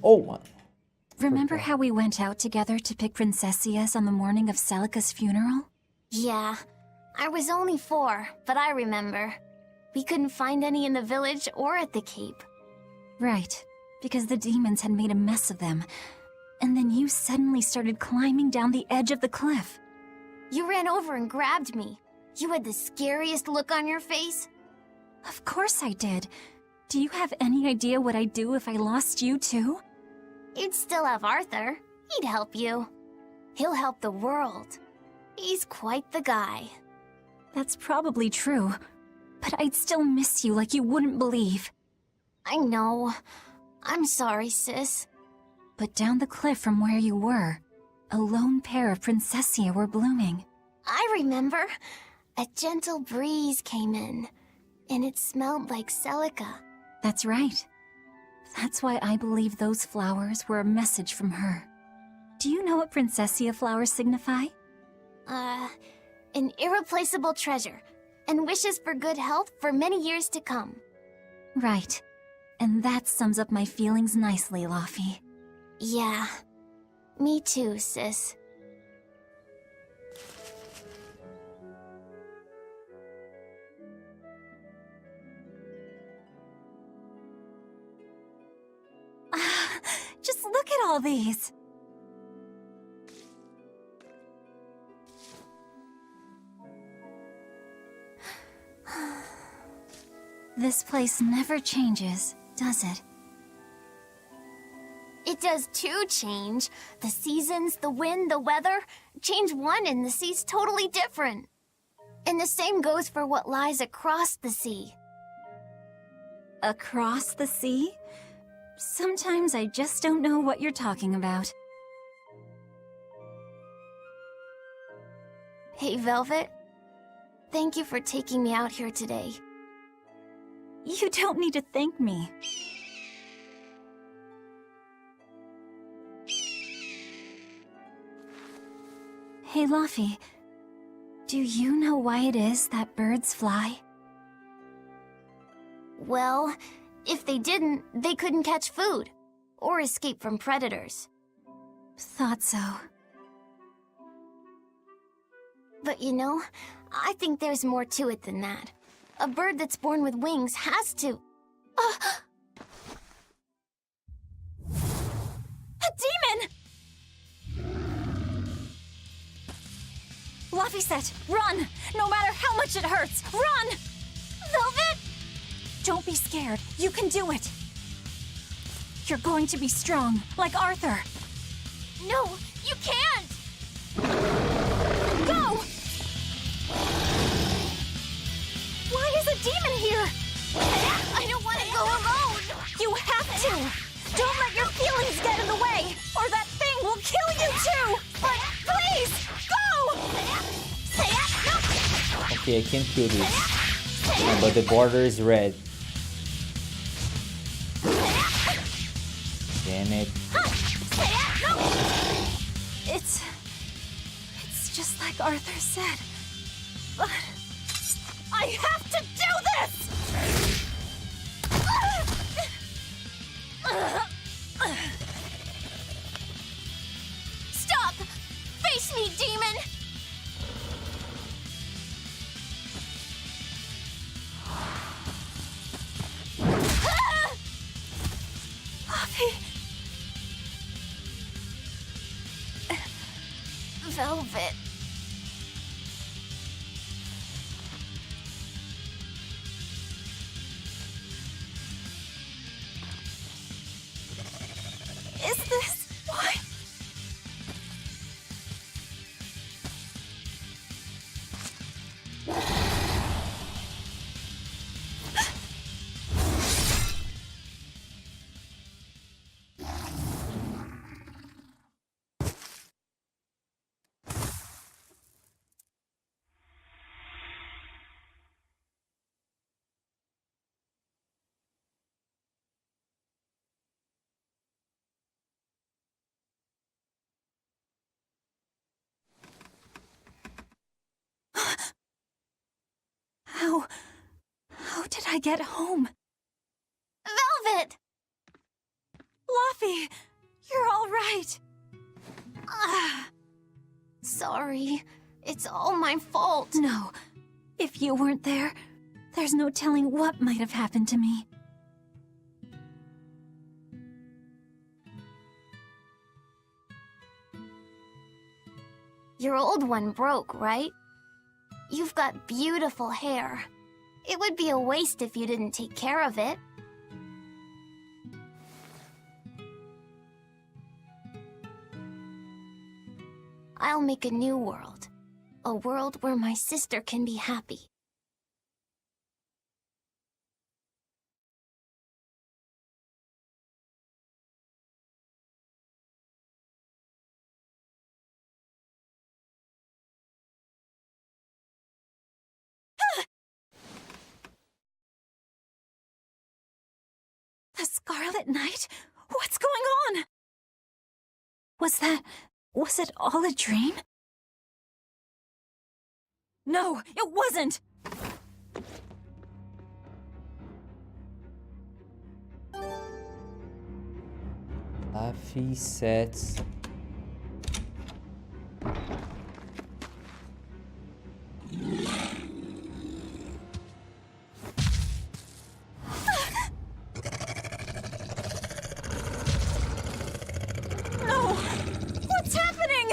Oh! Remember how we went out together to pick princessias on the morning of Celica's funeral? Yeah, I was only 4, but I remember. We couldn't find any in the village or at the Cape. Right, because the demons had made a mess of them. And then you suddenly started climbing down the edge of the cliff. You ran over and grabbed me. You had the scariest look on your face. Of course I did. Do you have any idea what I'd do if I lost you too? You'd still have Arthur. He'd help you. He'll help the world. He's quite the guy. That's probably true. But I'd still miss you like you wouldn't believe. I know. I'm sorry, sis. But down the cliff from where you were, a lone pair of Princessia were blooming. I remember. A gentle breeze came in, and it smelled like Celica. That's right. That's why I believe those flowers were a message from her. Do you know what Princessia flowers signify? An irreplaceable treasure, and wishes for good health for many years to come. Right. And that sums up my feelings nicely, Laufey. Yeah. Me too, sis. Just look at all these. This place never changes, does it? It does too change. The seasons, the wind, the weather. Change one and the sea's totally different. And the same goes for what lies across the sea. Across the sea? Sometimes I just don't know what you're talking about. Hey, Velvet. Thank you for taking me out here today. You don't need to thank me. Hey, Laufey. Do you know why it is that birds fly? Well, if they didn't, they couldn't catch food or escape from predators. Thought so. But you know, I think there's more to it than that. A bird that's born with wings has to... A demon! Laufey said, run! No matter how much it hurts, run! Velvet! Don't be scared. You can do it. You're going to be strong, like Arthur. No, you can't! Go! Why is a demon here? I don't want to go alone! You have to! Don't let your feelings get in the way, or that thing will kill you too! But please, go! Okay, I can kill this. Oh, but the border is red. Damn it. It's just like Arthur said. But I have to do this! Stop! Face me, demon! Velvet. Is this why? How did I get home? Velvet! Laufey, you're all right. Sorry, it's all my fault. No, if you weren't there, there's no telling what might have happened to me. Your old one broke, right? You've got beautiful hair. It would be a waste if you didn't take care of it. I'll make a new world. A world where my sister can be happy. The Scarlet Knight? What's going on? Was it all a dream? No, it wasn't! Laffy sets. No! What's happening?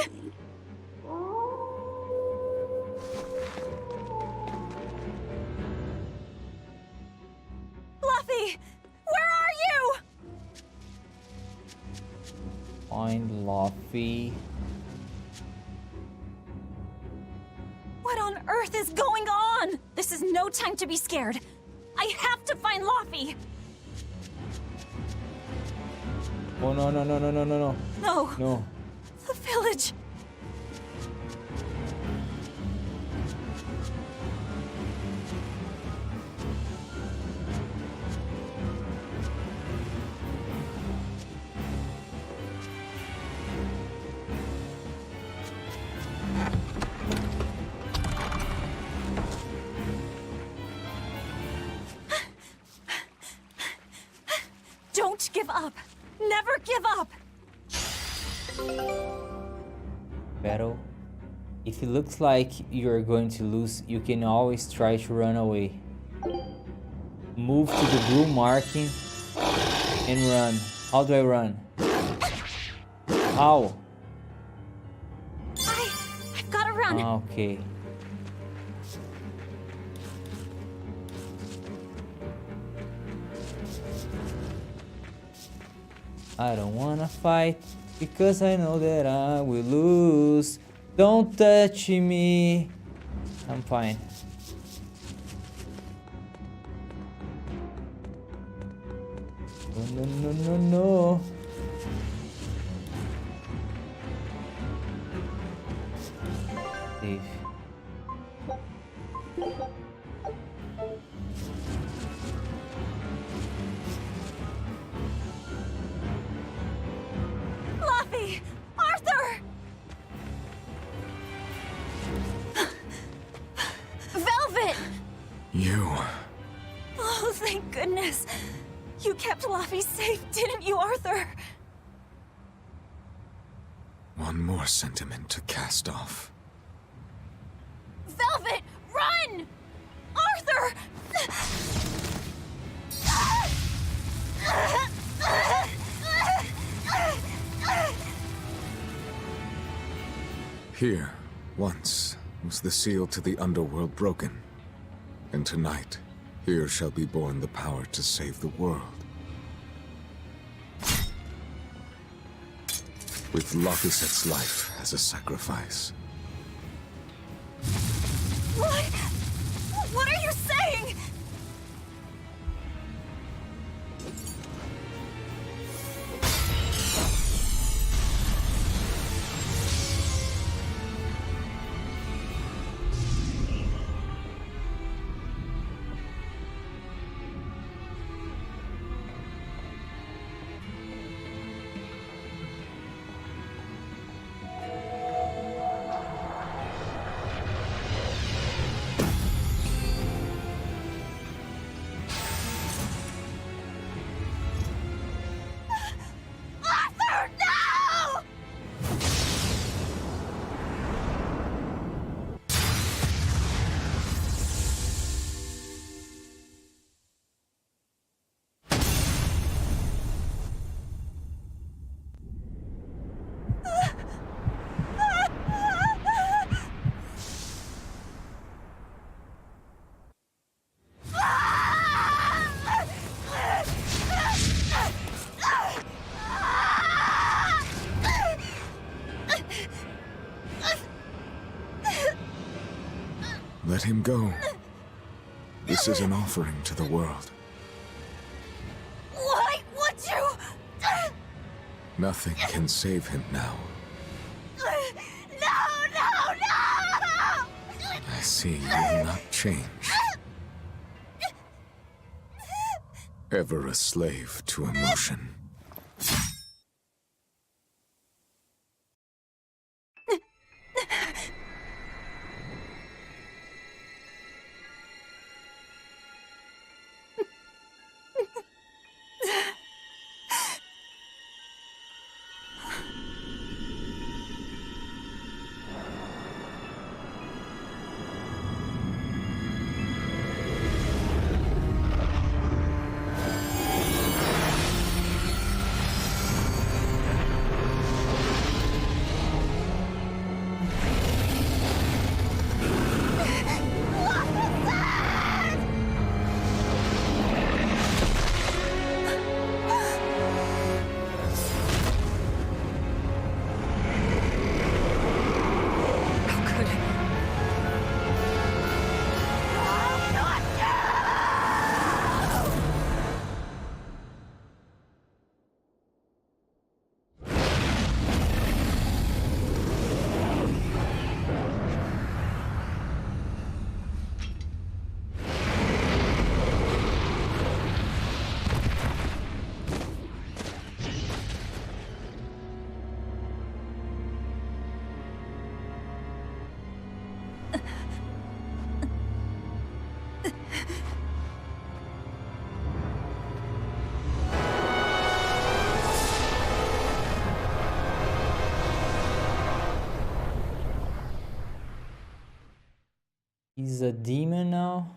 Fluffy! Where are you? Find Laffy. What on earth is going on? This is no time to be scared. I have to find Laffy. Oh no no no no no no no. No. No. The village. Don't give up. Never give up. Battle. If it looks like you're going to lose, you can always try to run away. Move to the blue marking and run. How do I run? How? I've got to run. Okay. I don't wanna fight because I know that I will lose. Don't touch me. I'm fine. No, no, no, no, no. Safe. Fluffy! Arthur! Velvet! You. Oh, thank goodness. You kept Laffy safe, didn't you, Arthur? One more sentiment to cast off. Velvet, run! Arthur! Here, once, was the seal to the underworld broken. And tonight, here shall be born the power to save the world. With Laphicet's life as a sacrifice. What? What are you saying? Arthur, no! Let him go. This is an offering to the world. Why would you? Nothing can save him now. No, no, no! I see you will not change. Ever a slave to emotion. He's a demon now?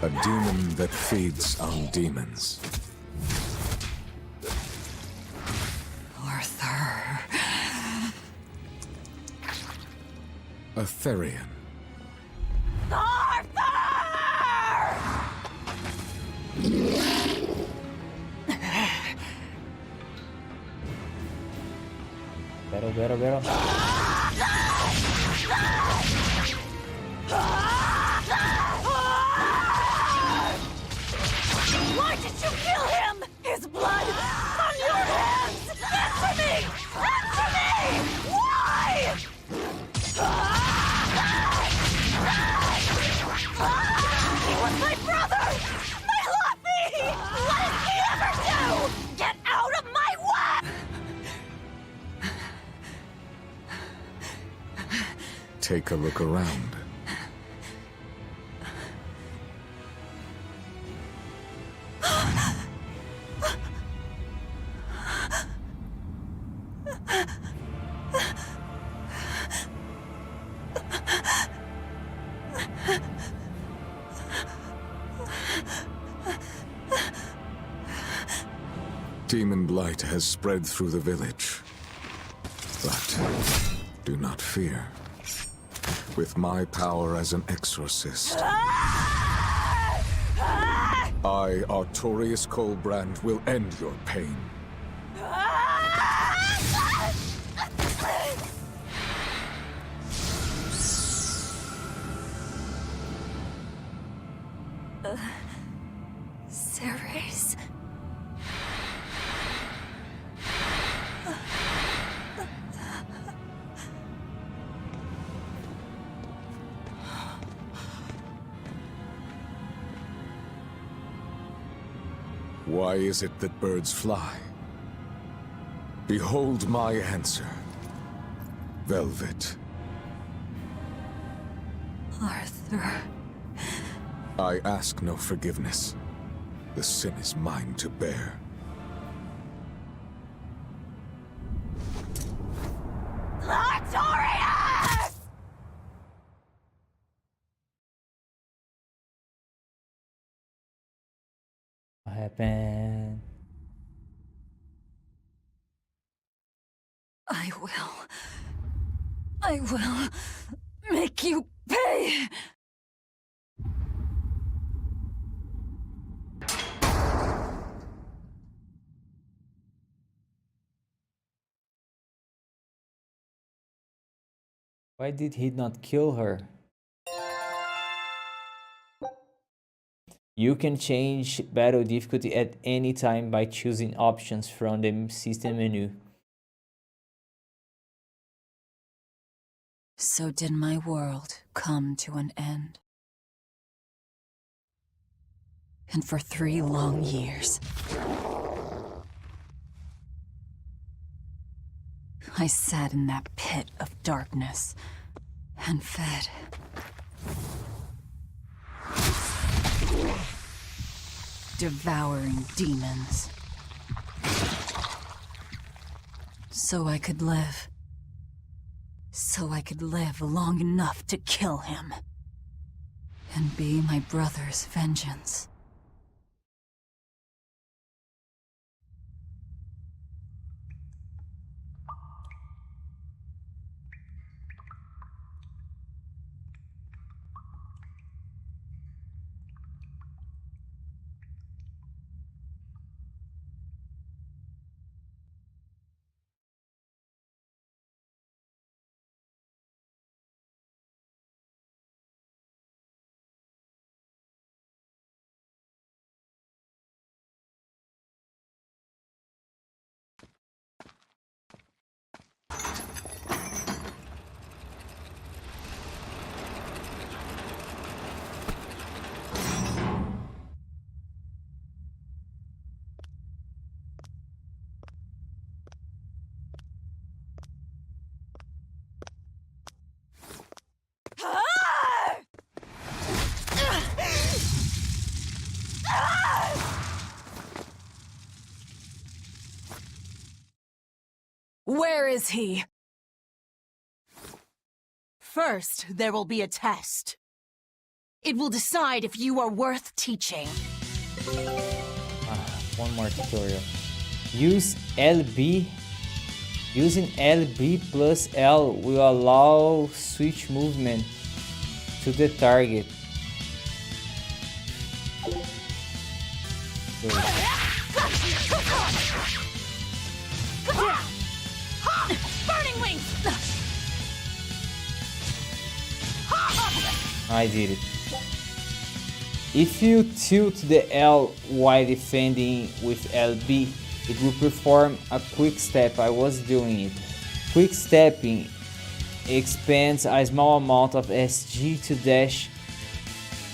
A demon that feeds on demons. Arthur. A Therian. Battle. Why did you kill him? His blood on your hands! Answer me! Answer me! Why? He was my brother! My Luffy! What did he ever do? Get out of my way! Take a look around. Demon blight has spread through the village. But do not fear. With my power as an exorcist, I, Artorius Colbrand, will end your pain. Ceres. Why is it that birds fly? Behold my answer. Velvet. Arthur. I ask no forgiveness. The sin is mine to bear. Artorius! What happened? I will make you pay! Why did he not kill her? You can change battle difficulty at any time by choosing options from the system menu. So did my world come to an end. And for 3 long years, I sat in that pit of darkness and fed. Devouring demons. So I could live. So I could live long enough to kill him. And be my brother's vengeance. Where is he? First, there will be a test. It will decide if you are worth teaching. One more tutorial. Use LB. Using LB plus L will allow switch movement to the target. Burning wings! I did it. If you tilt the L while defending with LB, it will perform a quick step. I was doing it. Quick stepping expands a small amount of SG to dash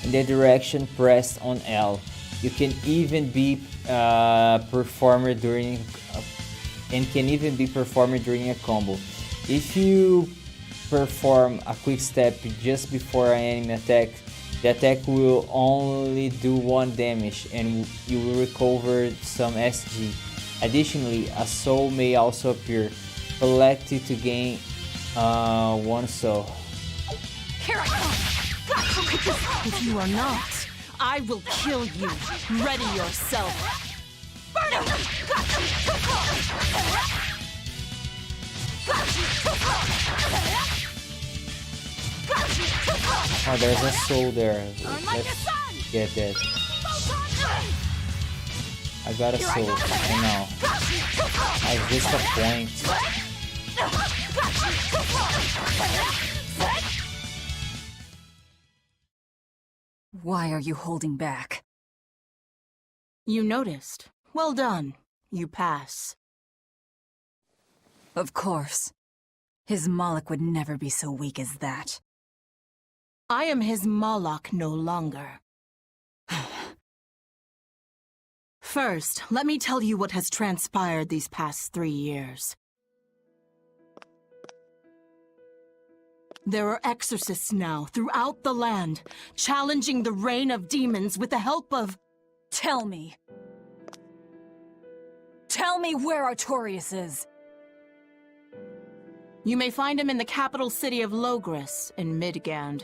in the direction pressed on L. You can even be performed during a combo. If you perform a quick step just before an enemy attack, the attack will only do 1 damage and you will recover some SG. Additionally, a soul may also appear. Collect it to gain 1 soul. Here I come! If you are not, I will kill you. Ready yourself. Burn him! Oh, there's a soul there. Let's get that. I got a soul for now. I just a point. Why are you holding back? You noticed. Well done. You pass. Of course. His Moloch would never be so weak as that. I am his Moloch no longer. First, let me tell you what has transpired these past 3 years. There are exorcists now throughout the land, challenging the reign of demons with the help of... Tell me. Tell me where Artorias is. You may find him in the capital city of Logris in Midgand.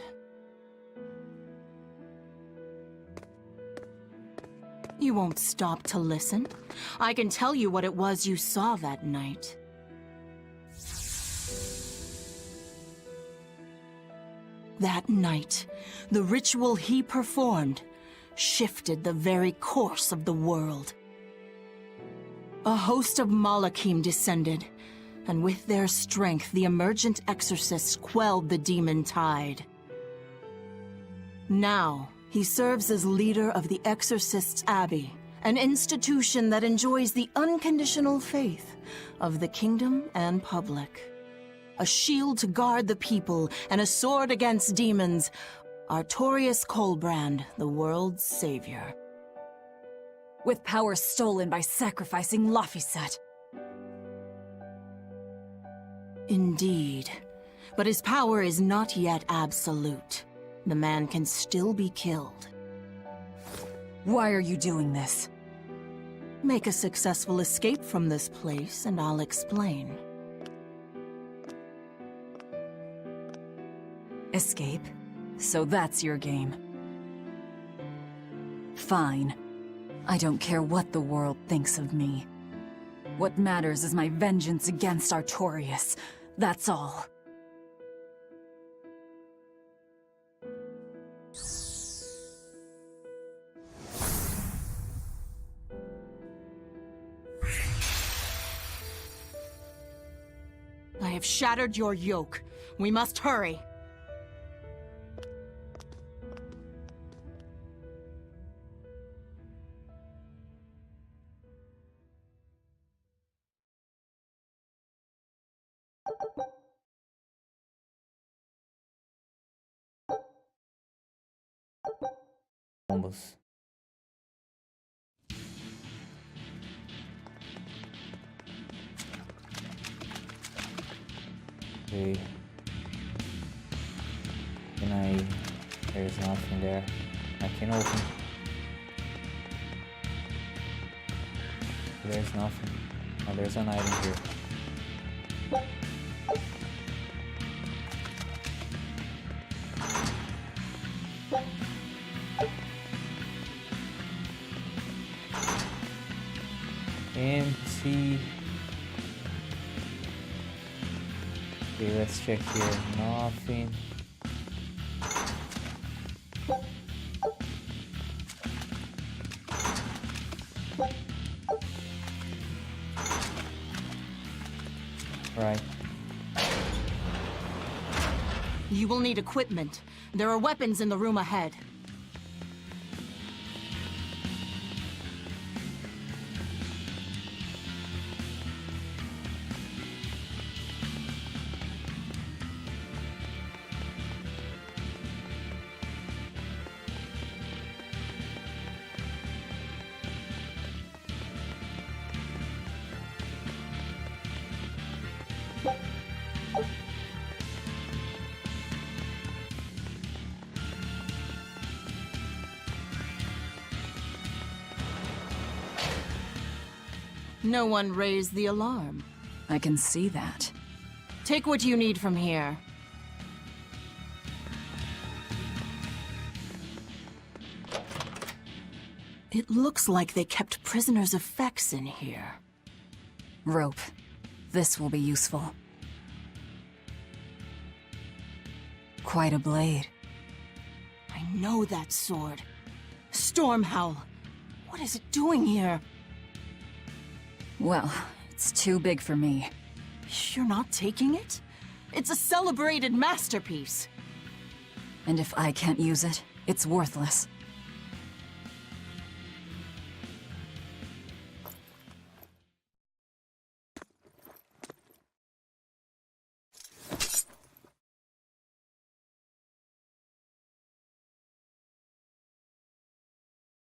You won't stop to listen. I can tell you what it was you saw that night. That night, the ritual he performed shifted the very course of the world. A host of Malachim descended, and with their strength, the emergent exorcists quelled the demon tide. Now, he serves as leader of the Exorcists' Abbey, an institution that enjoys the unconditional faith of the kingdom and public. A shield to guard the people and a sword against demons, Artorius Colbrand, the world's savior. With power stolen by sacrificing Laphicet. Indeed. But his power is not yet absolute. The man can still be killed. Why are you doing this? Make a successful escape from this place, and I'll explain. Escape? So that's your game. Fine. I don't care what the world thinks of me. What matters is my vengeance against Artorius. That's all. I have shattered your yoke. We must hurry. Combos. Okay. Can I... There's nothing there. I can open. There's nothing. Oh, there's an item here. Empty. Okay, let's check here. Nothing. Right. You will need equipment. There are weapons in the room ahead. No one raised the alarm. I can see that. Take what you need from here. It looks like they kept prisoners' effects in here. Rope. This will be useful. Quite a blade. I know that sword. Stormhowl. What is it doing here? Well, it's too big for me. You're not taking it? It's a celebrated masterpiece. And if I can't use it, it's worthless.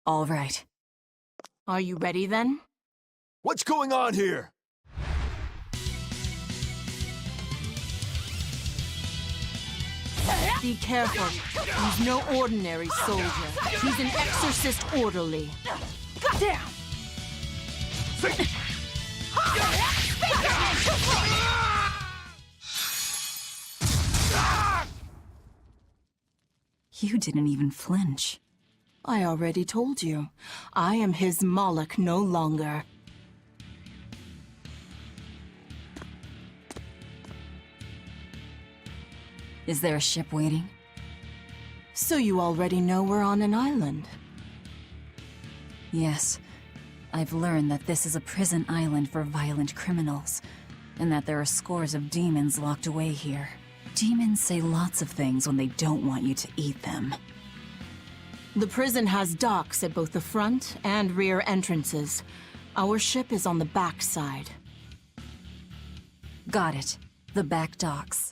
All right. Are you ready then? What's going on here? Be careful. He's no ordinary soldier. He's an exorcist orderly. Down! You didn't even flinch. I already told you. I am his Moloch no longer. Is there a ship waiting? So you already know we're on an island. Yes. I've learned that this is a prison island for violent criminals. and that there are scores of demons locked away here. Demons say lots of things when they don't want you to eat them. The prison has docks at both the front and rear entrances. Our ship is on the back side. Got it. The back docks.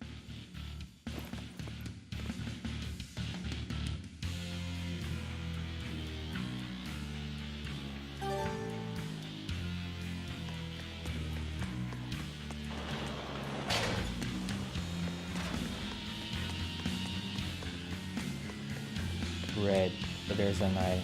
Red, but there's an eye.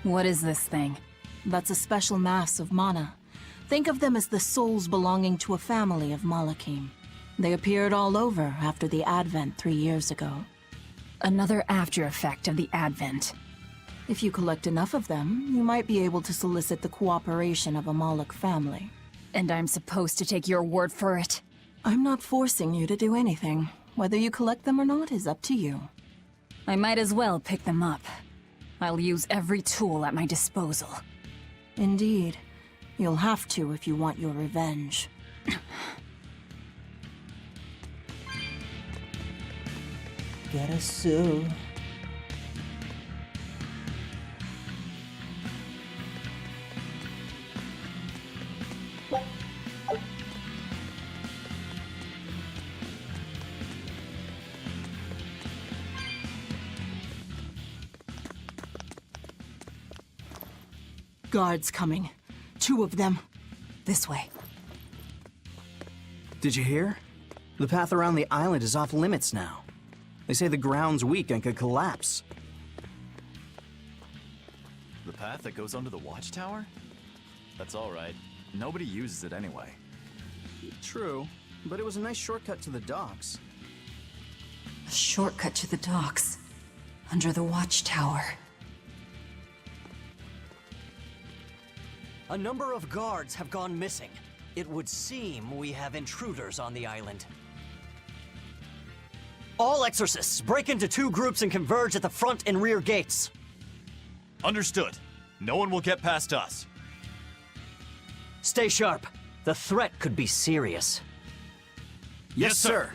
What is this thing? That's a special mass of mana. Think of them as the souls belonging to a family of Malakim. They appeared all over after the Advent 3 years ago. Another after effect of the Advent. If you collect enough of them, you might be able to solicit the cooperation of a Moloch family. And I'm supposed to take your word for it? I'm not forcing you to do anything. Whether you collect them or not is up to you. I might as well pick them up. I'll use every tool at my disposal. Indeed. You'll have to if you want your revenge. Gotta sue. Guards coming. 2 of them. This way. Did you hear? The path around the island is off limits now. They say the ground's weak and could collapse. The path that goes under the watchtower? That's alright. Nobody uses it anyway. True, but it was a nice shortcut to the docks. A shortcut to the docks. Under the watchtower. A number of guards have gone missing. It would seem we have intruders on the island. All exorcists, break into 2 groups and converge at the front and rear gates. Understood. No one will get past us. Stay sharp. The threat could be serious. Yes, sir.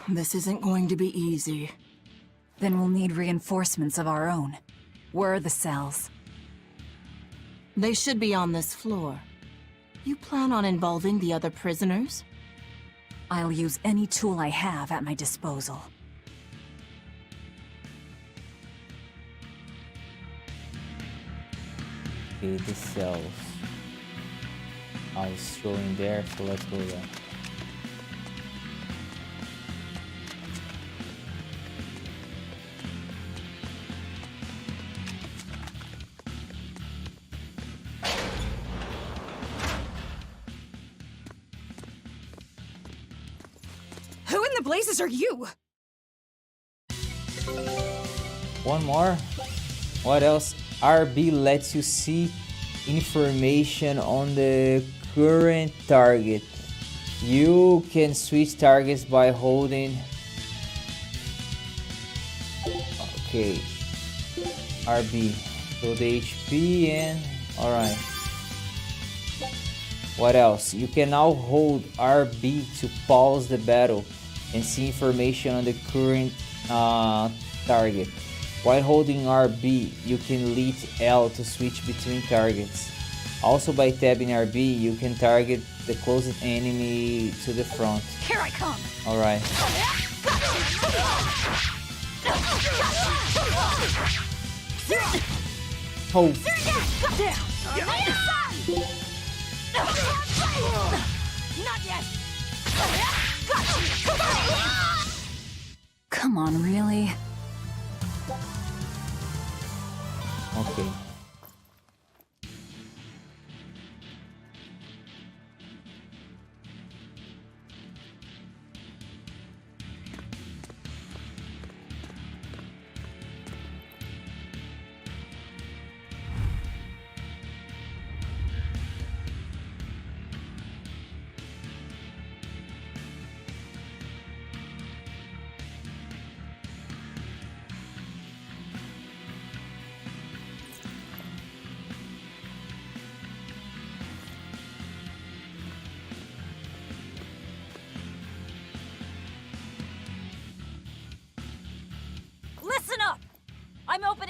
This isn't going to be easy. Then we'll need reinforcements of our own. Where are the cells? They should be on this floor. You plan on involving the other prisoners? I'll use any tool I have at my disposal. Okay, the cells. I was showing there, so let's go there. Who in the blazes are you? One more. What else? RB lets you see information on the current target. You can switch targets by holding. Okay. RB. So the HP and alright. What else? You can now hold RB to pause the battle and see information on the current target. While holding RB, you can lead L to switch between targets. Also by tapping RB, you can target the closest enemy to the front. Here I come. Alright. Oh. Not yet. Come on, really? Okay.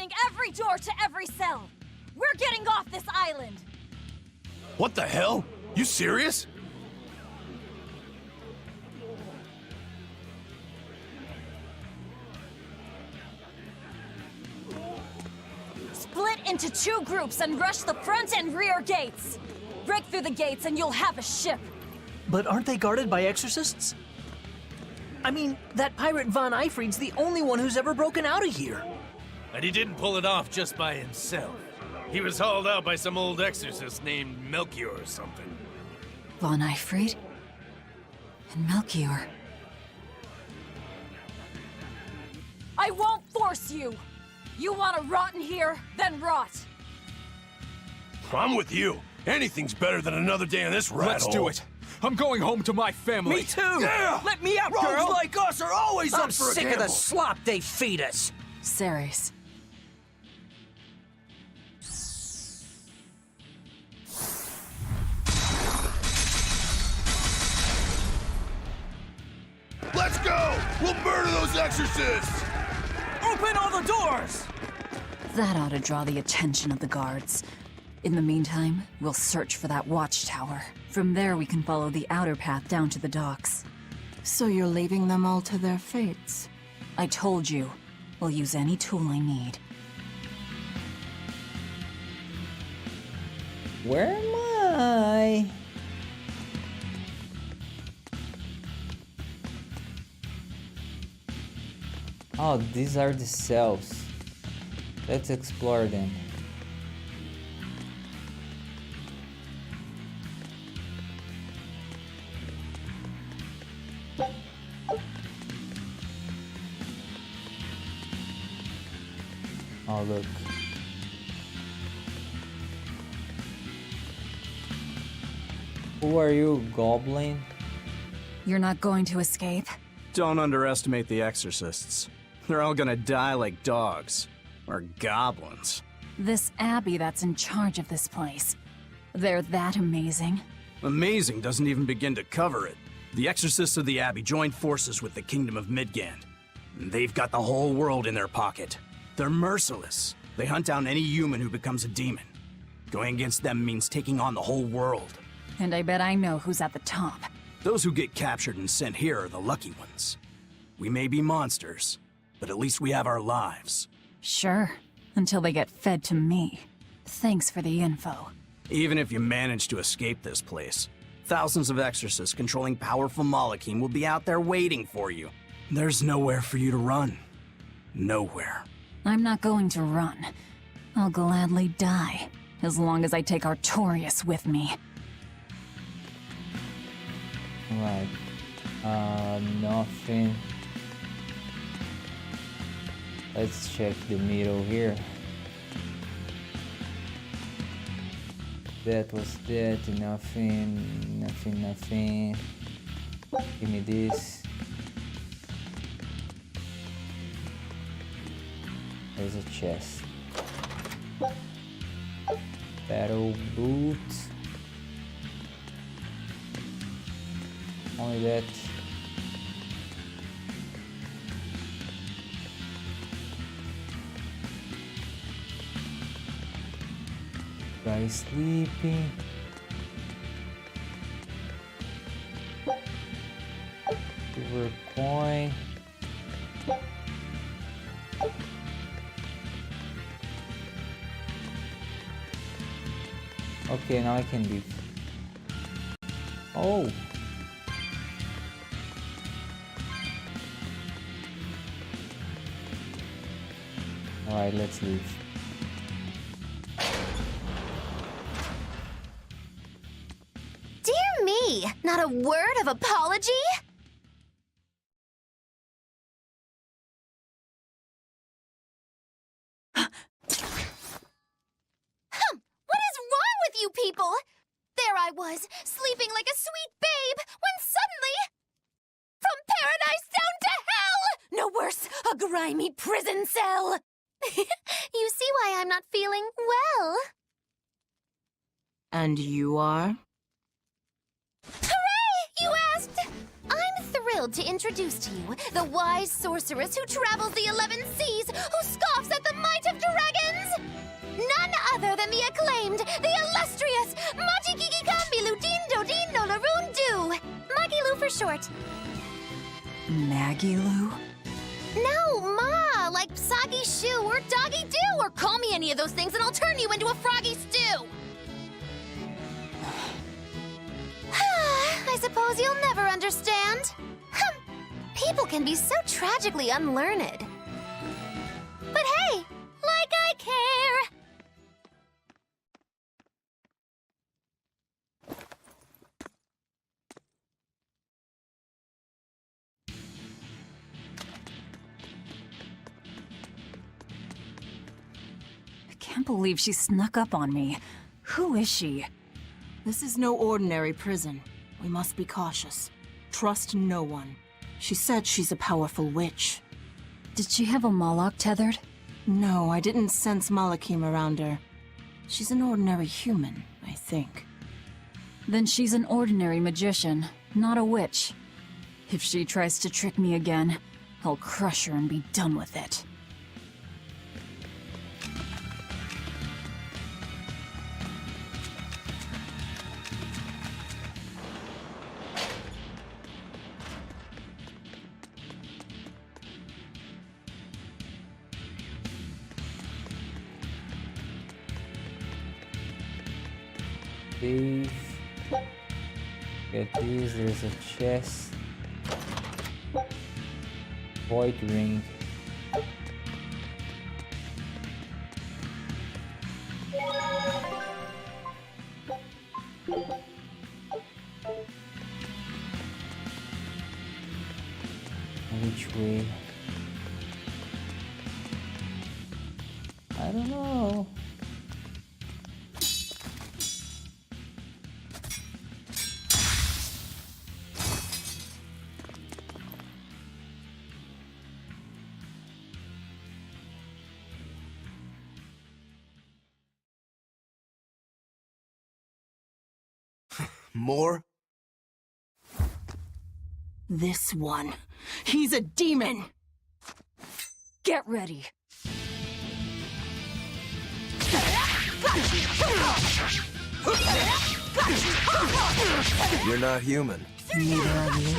opening every door to every cell. We're getting off this island. What the hell? You serious? Split into 2 groups and rush the front and rear gates. Break through the gates and you'll have a ship. But aren't they guarded by exorcists? I mean, that pirate Von Eyfried's the only one who's ever broken out of here. And he didn't pull it off just by himself. He was hauled out by some old exorcist named Melchior or something. Von Eyfried? And Melchior. I won't force you! You want to rot in here? Then rot! I'm with you. Anything's better than another day in this rat Let's hole. do it. I'm going home to my family. Me too! Yeah! Let me out, Rogues girl! like us are always I'm up for a sick of the gamble. slop they feed us. Ceres. Let's go! We'll murder those exorcists! Open all the doors! That ought to draw the attention of the guards. In the meantime, we'll search for that watchtower. From there, we can follow the outer path down to the docks. So you're leaving them all to their fates? I told you, we'll use any tool I need. Where am I? Oh, these are the cells. Let's explore them. Oh, look. Who are you, goblin? You're not going to escape? Don't underestimate the exorcists. They're all gonna die like dogs. Or goblins. This Abbey that's in charge of this place. They're that amazing? Amazing doesn't even begin to cover it. The exorcists of the Abbey joined forces with the Kingdom of Midgand. And they've got the whole world in their pocket. They're merciless. They hunt down any human who becomes a demon. Going against them means taking on the whole world. And I bet I know who's at the top. Those who get captured and sent here are the lucky ones. We may be monsters, but at least we have our lives. Sure, until they get fed to me. Thanks for the info. Even if you manage to escape this place, thousands of exorcists controlling powerful Malachim will be out there waiting for you. There's nowhere for you to run. Nowhere. I'm not going to run. I'll gladly die, as long as I take Artorias with me. Right. Nothing. Let's check the middle here. That was that. Nothing. Nothing. Nothing. Give me this. There's a chest. Battle boot. Only that. Guy sleeping. Silver coin. Okay, now I can leave. Oh. Alright, let's leave. Dear me, not a word of apology? What is wrong with you people? There I was, sleeping like a sweet babe, when suddenly... From paradise down to hell! No worse, a grimy prison cell! You see why I'm not feeling well. And you are? Hooray! You asked! I'm thrilled to introduce to you the wise sorceress who travels the 11 seas, who scoffs at the might of dragons! short. Maggie Lou? No, Ma! Like soggy shoe or doggy do! Or call me any of those things and I'll turn you into a froggy stew! I suppose you'll never understand. People can be so tragically unlearned. But hey, like I care! I can't believe she snuck up on me. Who is she? This is no ordinary prison. We must be cautious. Trust no one. She said she's a powerful witch. Did she have a Moloch tethered? No, I didn't sense Malakim around her. She's an ordinary human, I think. Then she's an ordinary magician, not a witch. If she tries to trick me again, I'll crush her and be done with it. These. Get these, there's a chest. Void ring. Which way? I don't know. More? This one. He's a demon! Get ready. You're not human. Neither are you.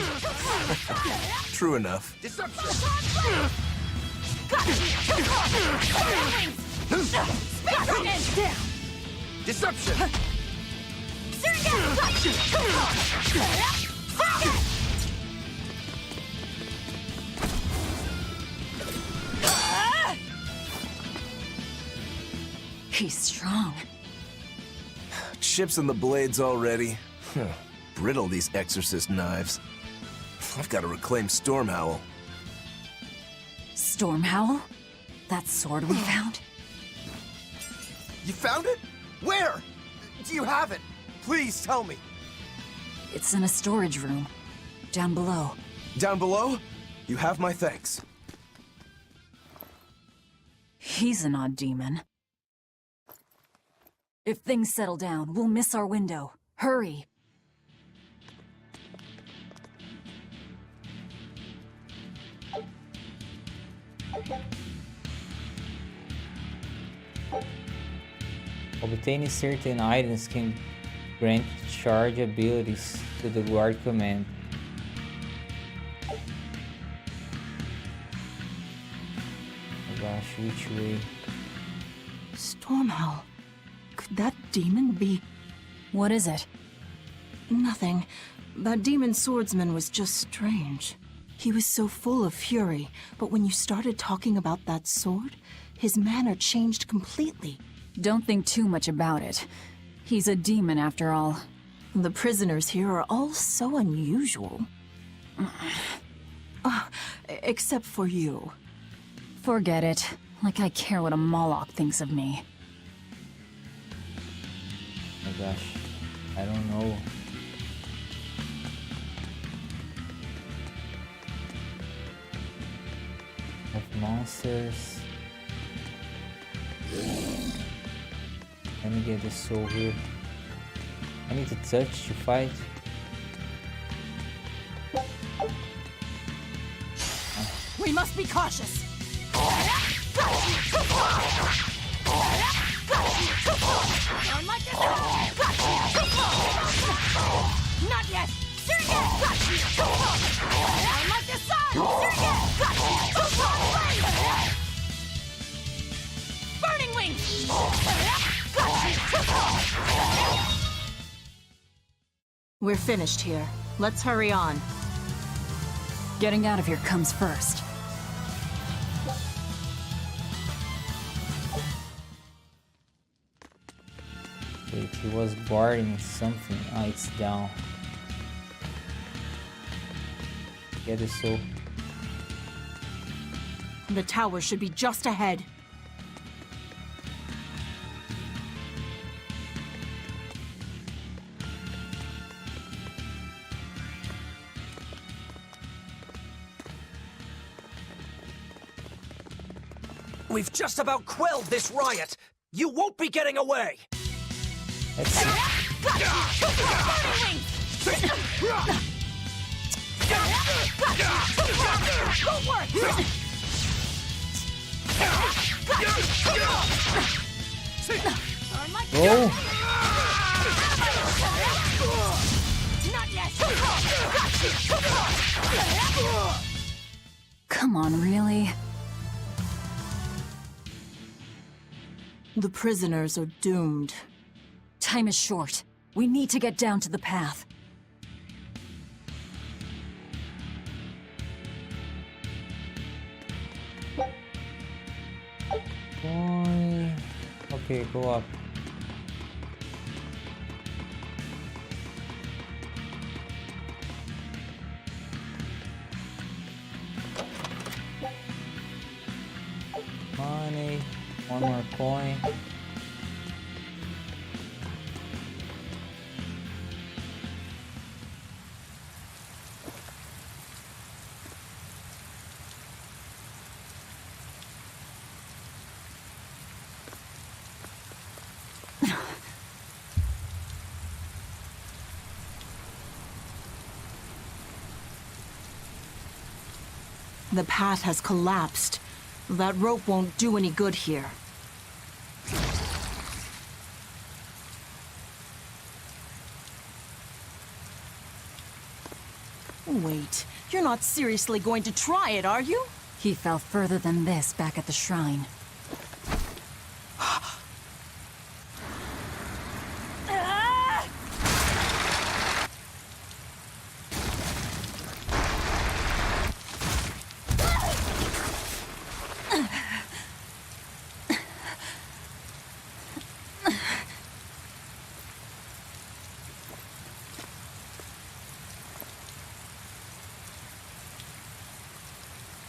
True enough. Deception! He's strong. Chips in the blades already. Brittle, these exorcist knives. I've got to reclaim Stormhowl. Stormhowl? That sword we found? You found it? Where? Do you have it? Please tell me. It's in a storage room. Down below. Down below? You have my thanks. He's an odd demon. If things settle down, we'll miss our window. Hurry! Obtaining certain items can grant charge abilities to the guard command. Oh gosh, which way? Stormhowl. Could that demon be... What is it? Nothing. That demon swordsman was just strange. He was so full of fury, but when you started talking about that sword, his manner changed completely. Don't think too much about it. He's a demon after all. The prisoners here are all so unusual. Except for you. Forget it. Like I care what a Moloch thinks of me. Oh my gosh, I don't know. Have monsters. Let me get this soul here. I need to touch to fight. We must be cautious. Not yet! We're finished here. Let's hurry on. Getting out of here comes first. Wait, he was guarding something. Ah, it's down. Get the soul. The tower should be just ahead. We've just about quelled this riot. You won't be getting away. Let's see. Oh! Come on, really? The prisoners are doomed. Time is short. We need to get down to the path. Boy. Okay, go up. Money. One more coin. The path has collapsed. That rope won't do any good here. Wait, you're not seriously going to try it, are you? He fell further than this back at the shrine.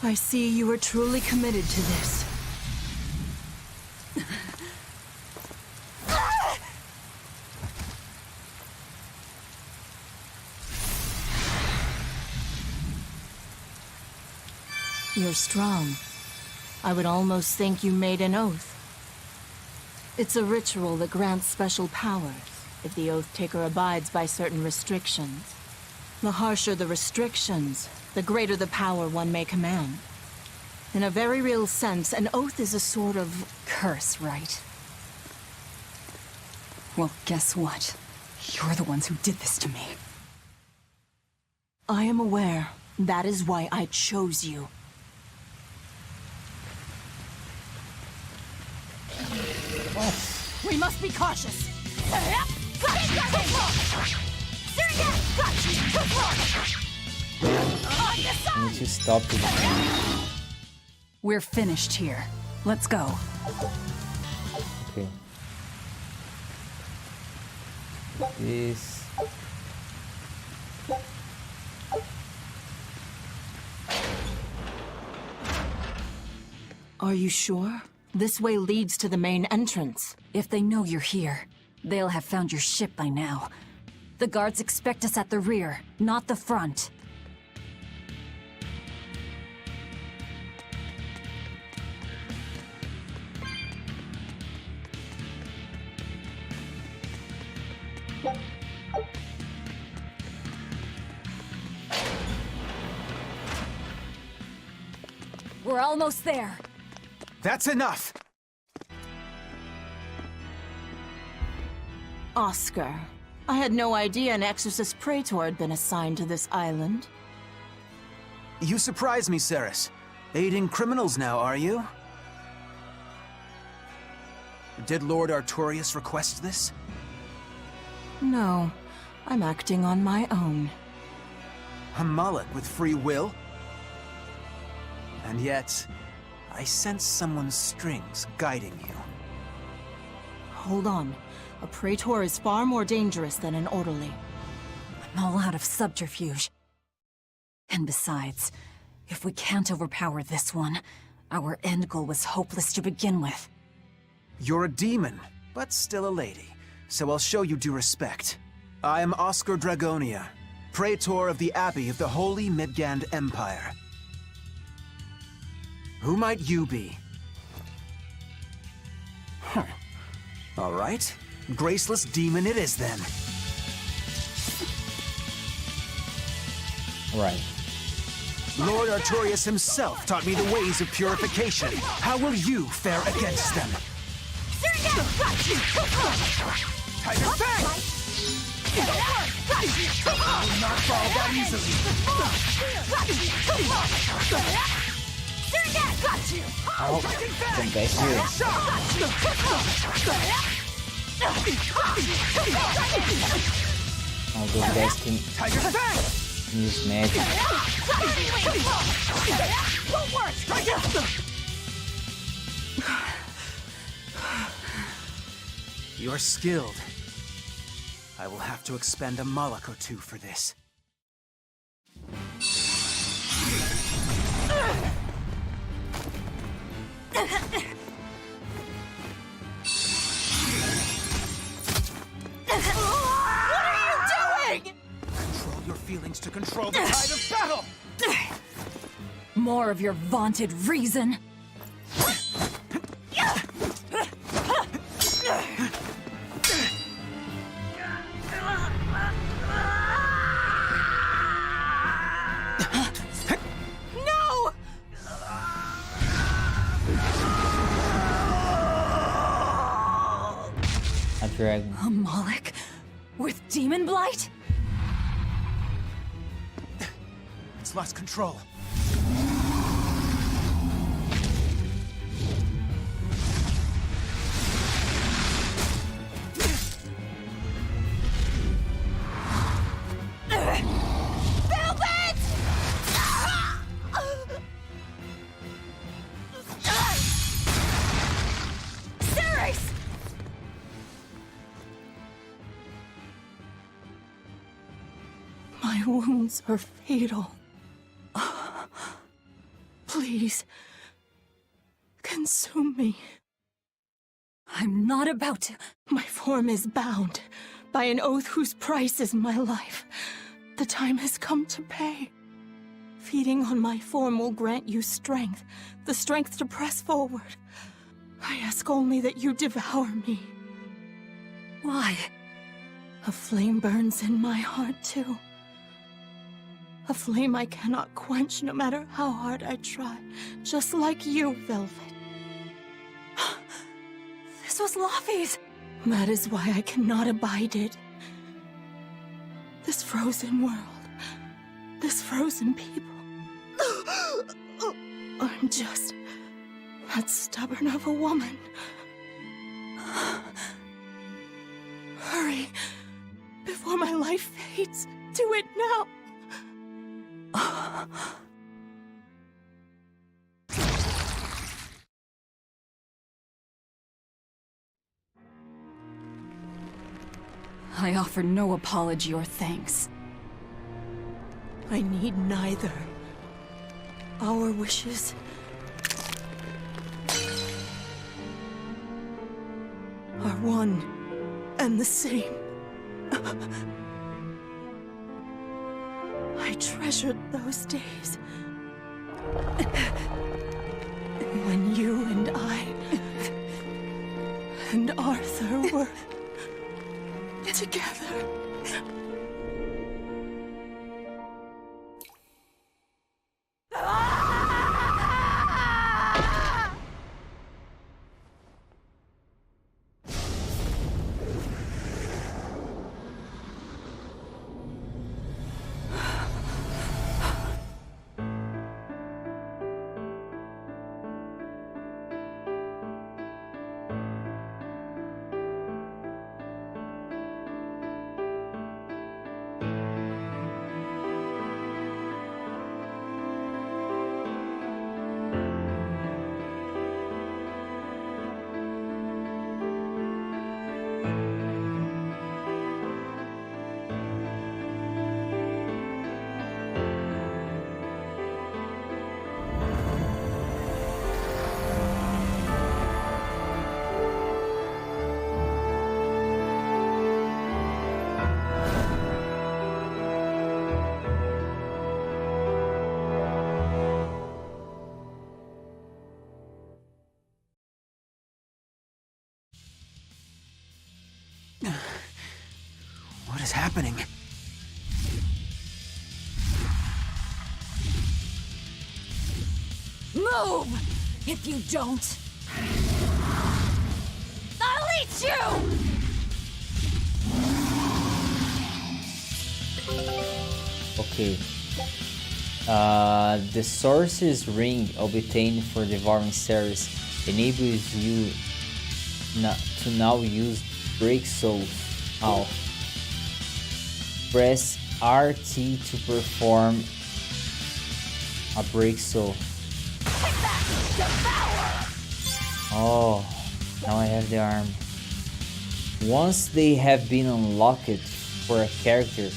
I see you are truly committed to this. You're strong. I would almost think you made an oath. It's a ritual that grants special powers if the oath taker abides by certain restrictions. The harsher the restrictions, the greater the power one may command. In a very real sense, an oath is a sort of curse, right? Well, guess what? You're the ones who did this to me. I am aware. That is why I chose you. We must be cautious. I need to stop it. We're finished here. Let's go. Okay. This. Are you sure? This way leads to the main entrance. If they know you're here, they'll have found your ship by now. The guards expect us at the rear, not the front. We're almost there. That's enough! Oscar, I had no idea an Exorcist Praetor had been assigned to this island. You surprise me, Ceres. Aiding criminals now, are you? Did Lord Artorias request this? No, I'm acting on my own. A Mullet with free will? And yet, I sense someone's strings guiding you. Hold on. A praetor is far more dangerous than an orderly. I'm all out of subterfuge. And besides, if we can't overpower this one, our end goal was hopeless to begin with. You're a demon, but still a lady, so I'll show you due respect. I am Oscar Dragonia, Praetor of the Abbey of the Holy Midgand Empire. Who might you be? All right, graceless demon it is then. Right. Lord Artorias himself taught me the ways of purification. How will you fare against them? Tiger Fang! I will not fall that easily. Oh, come back here. All those guys can use magic. You are skilled. I will have to expend a Moloch or two for this. What are you doing? Control your feelings to control the tide of battle! More of your vaunted reason. No! A dragon. A Moloch with demon blight? It's lost control. Velvet! Ceres! My wounds are fatal. Please, consume me. I'm not about to. My form is bound by an oath whose price is my life. The time has come to pay. Feeding on my form will grant you strength, the strength to press forward. I ask only that you devour me. Why? A flame burns in my heart, too. A flame I cannot quench no matter how hard I try. Just like you, Velvet. This was Laufey's. That is why I cannot abide it. This frozen world. This frozen people. I'm just that stubborn of a woman. Hurry, before my life fades. Do it now. I offer no apology or thanks. I need neither. Our wishes are one and the same. I treasured those days when you and I and Arthur were together. What is happening? Move! If you don't, I'll eat you! Okay. The Sorcerer's Ring obtained for devouring Ceres enables you to now use Break Souls. Ow. Press RT to perform a Break Soul. Oh, now I have the arm. Once they have been unlocked for a character,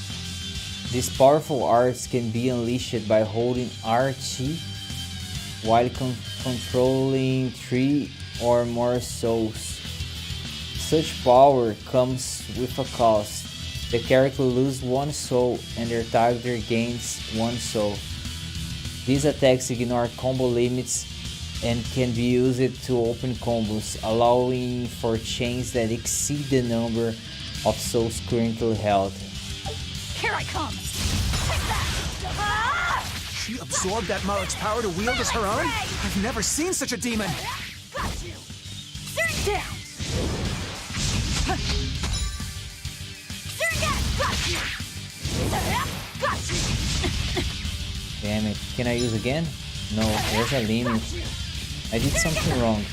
these powerful arts can be unleashed by holding RT while controlling 3 or more souls. Such power comes with a cost. The character loses 1 soul and their target gains 1 soul. These attacks ignore combo limits and can be used to open combos, allowing for chains that exceed the number of souls currently held. Here I come! She absorbed that Malik's power to wield as her own? I've never seen such a demon! Got you! Sit down! Got you! Got you! Damn it. Can I use again? No, there's a limit. I did something wrong.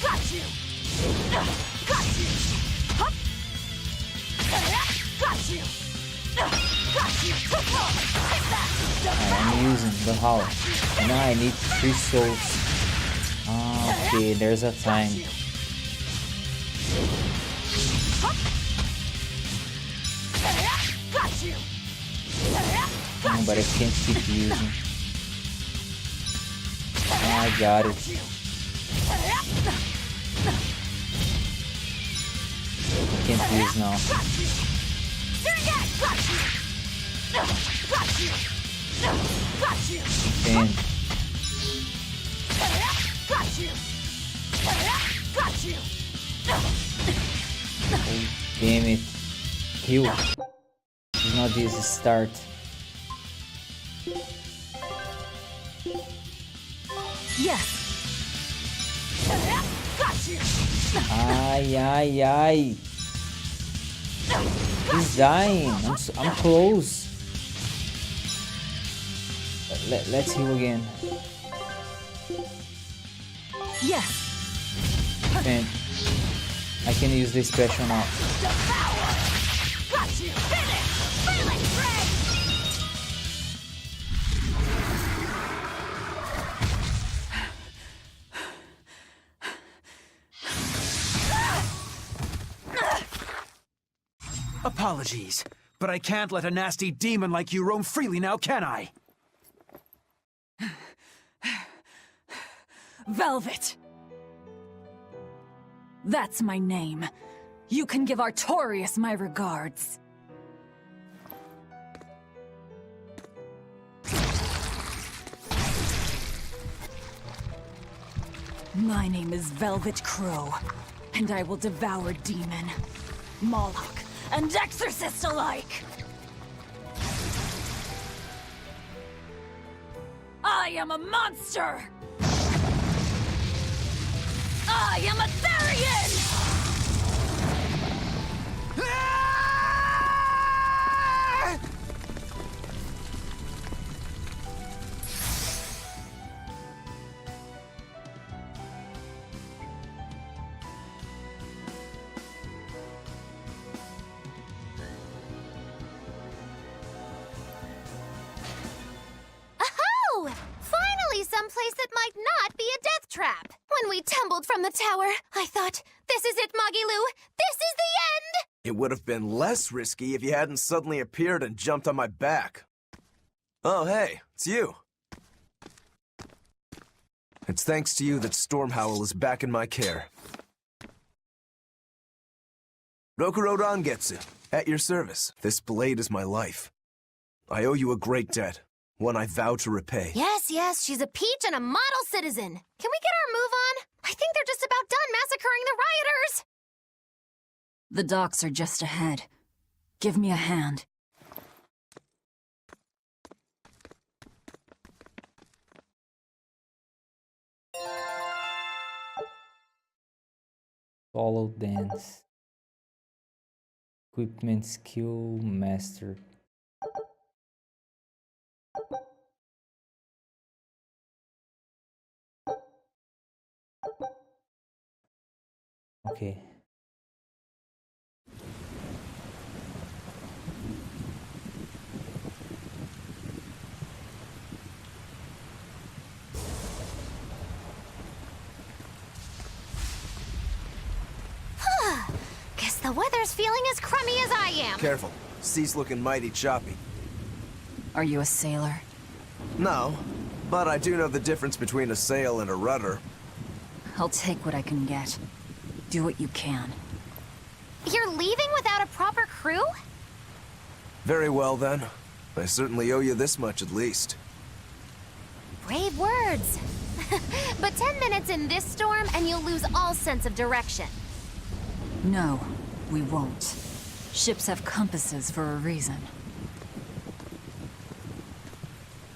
Got you! Got you! Got you! Got you! I'm using, but how? Now I need 3 souls. Okay, there's a time. Got you! Oh, but I can't keep using. I got it. I can't use now. Damn. Oh, damn it. Heal. It's not this start. Yes. Got you. Ay, ay, ay. He's dying. I'm close. Let's heal again. Yes. And I can use this special now. Got you. Finish. Feeling great. Apologies, but I can't let a nasty demon like you roam freely now, can I? Velvet! That's my name. You can give Artorias my regards. My name is Velvet Crow, and I will devour demon, Moloch, and exorcist alike! I am a monster! I am a Therian! Aho! Finally someplace that might not be a death trap. When we tumbled from the tower, I thought, this is it, Moggy-Lou. This is the end! It would have been less risky if you hadn't suddenly appeared and jumped on my back. Oh, hey, it's you. It's thanks to you that Stormhowl is back in my care. Rokuro Rangetsu, at your service. This blade is my life. I owe you a great debt, one I vow to repay. Yes, she's a peach and a model citizen. Can we get our move on? I think they're just about done massacring the rioters. The docks are just ahead. Give me a hand. Solo dance. Equipment skill master. Okay. Guess the weather's feeling as crummy as I am. Careful. Sea's looking mighty choppy. Are you a sailor? No, but I do know the difference between a sail and a rudder. I'll take what I can get. Do what you can. You're leaving without a proper crew? Very well, then. I certainly owe you this much at least. Brave words. But 10 minutes in this storm and you'll lose all sense of direction. No, we won't. Ships have compasses for a reason.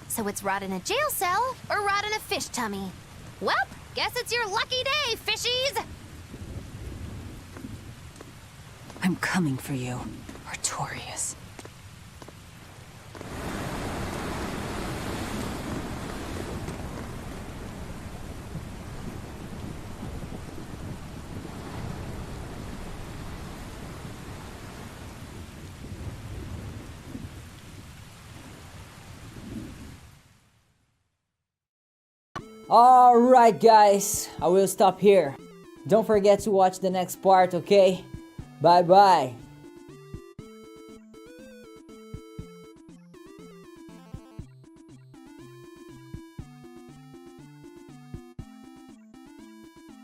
So it's rot in a jail cell or rot in a fish tummy. Well, guess it's your lucky day, fishies! I'm coming for you, Artorias. Alright guys, I will stop here. Don't forget to watch the next part, okay? Bye bye.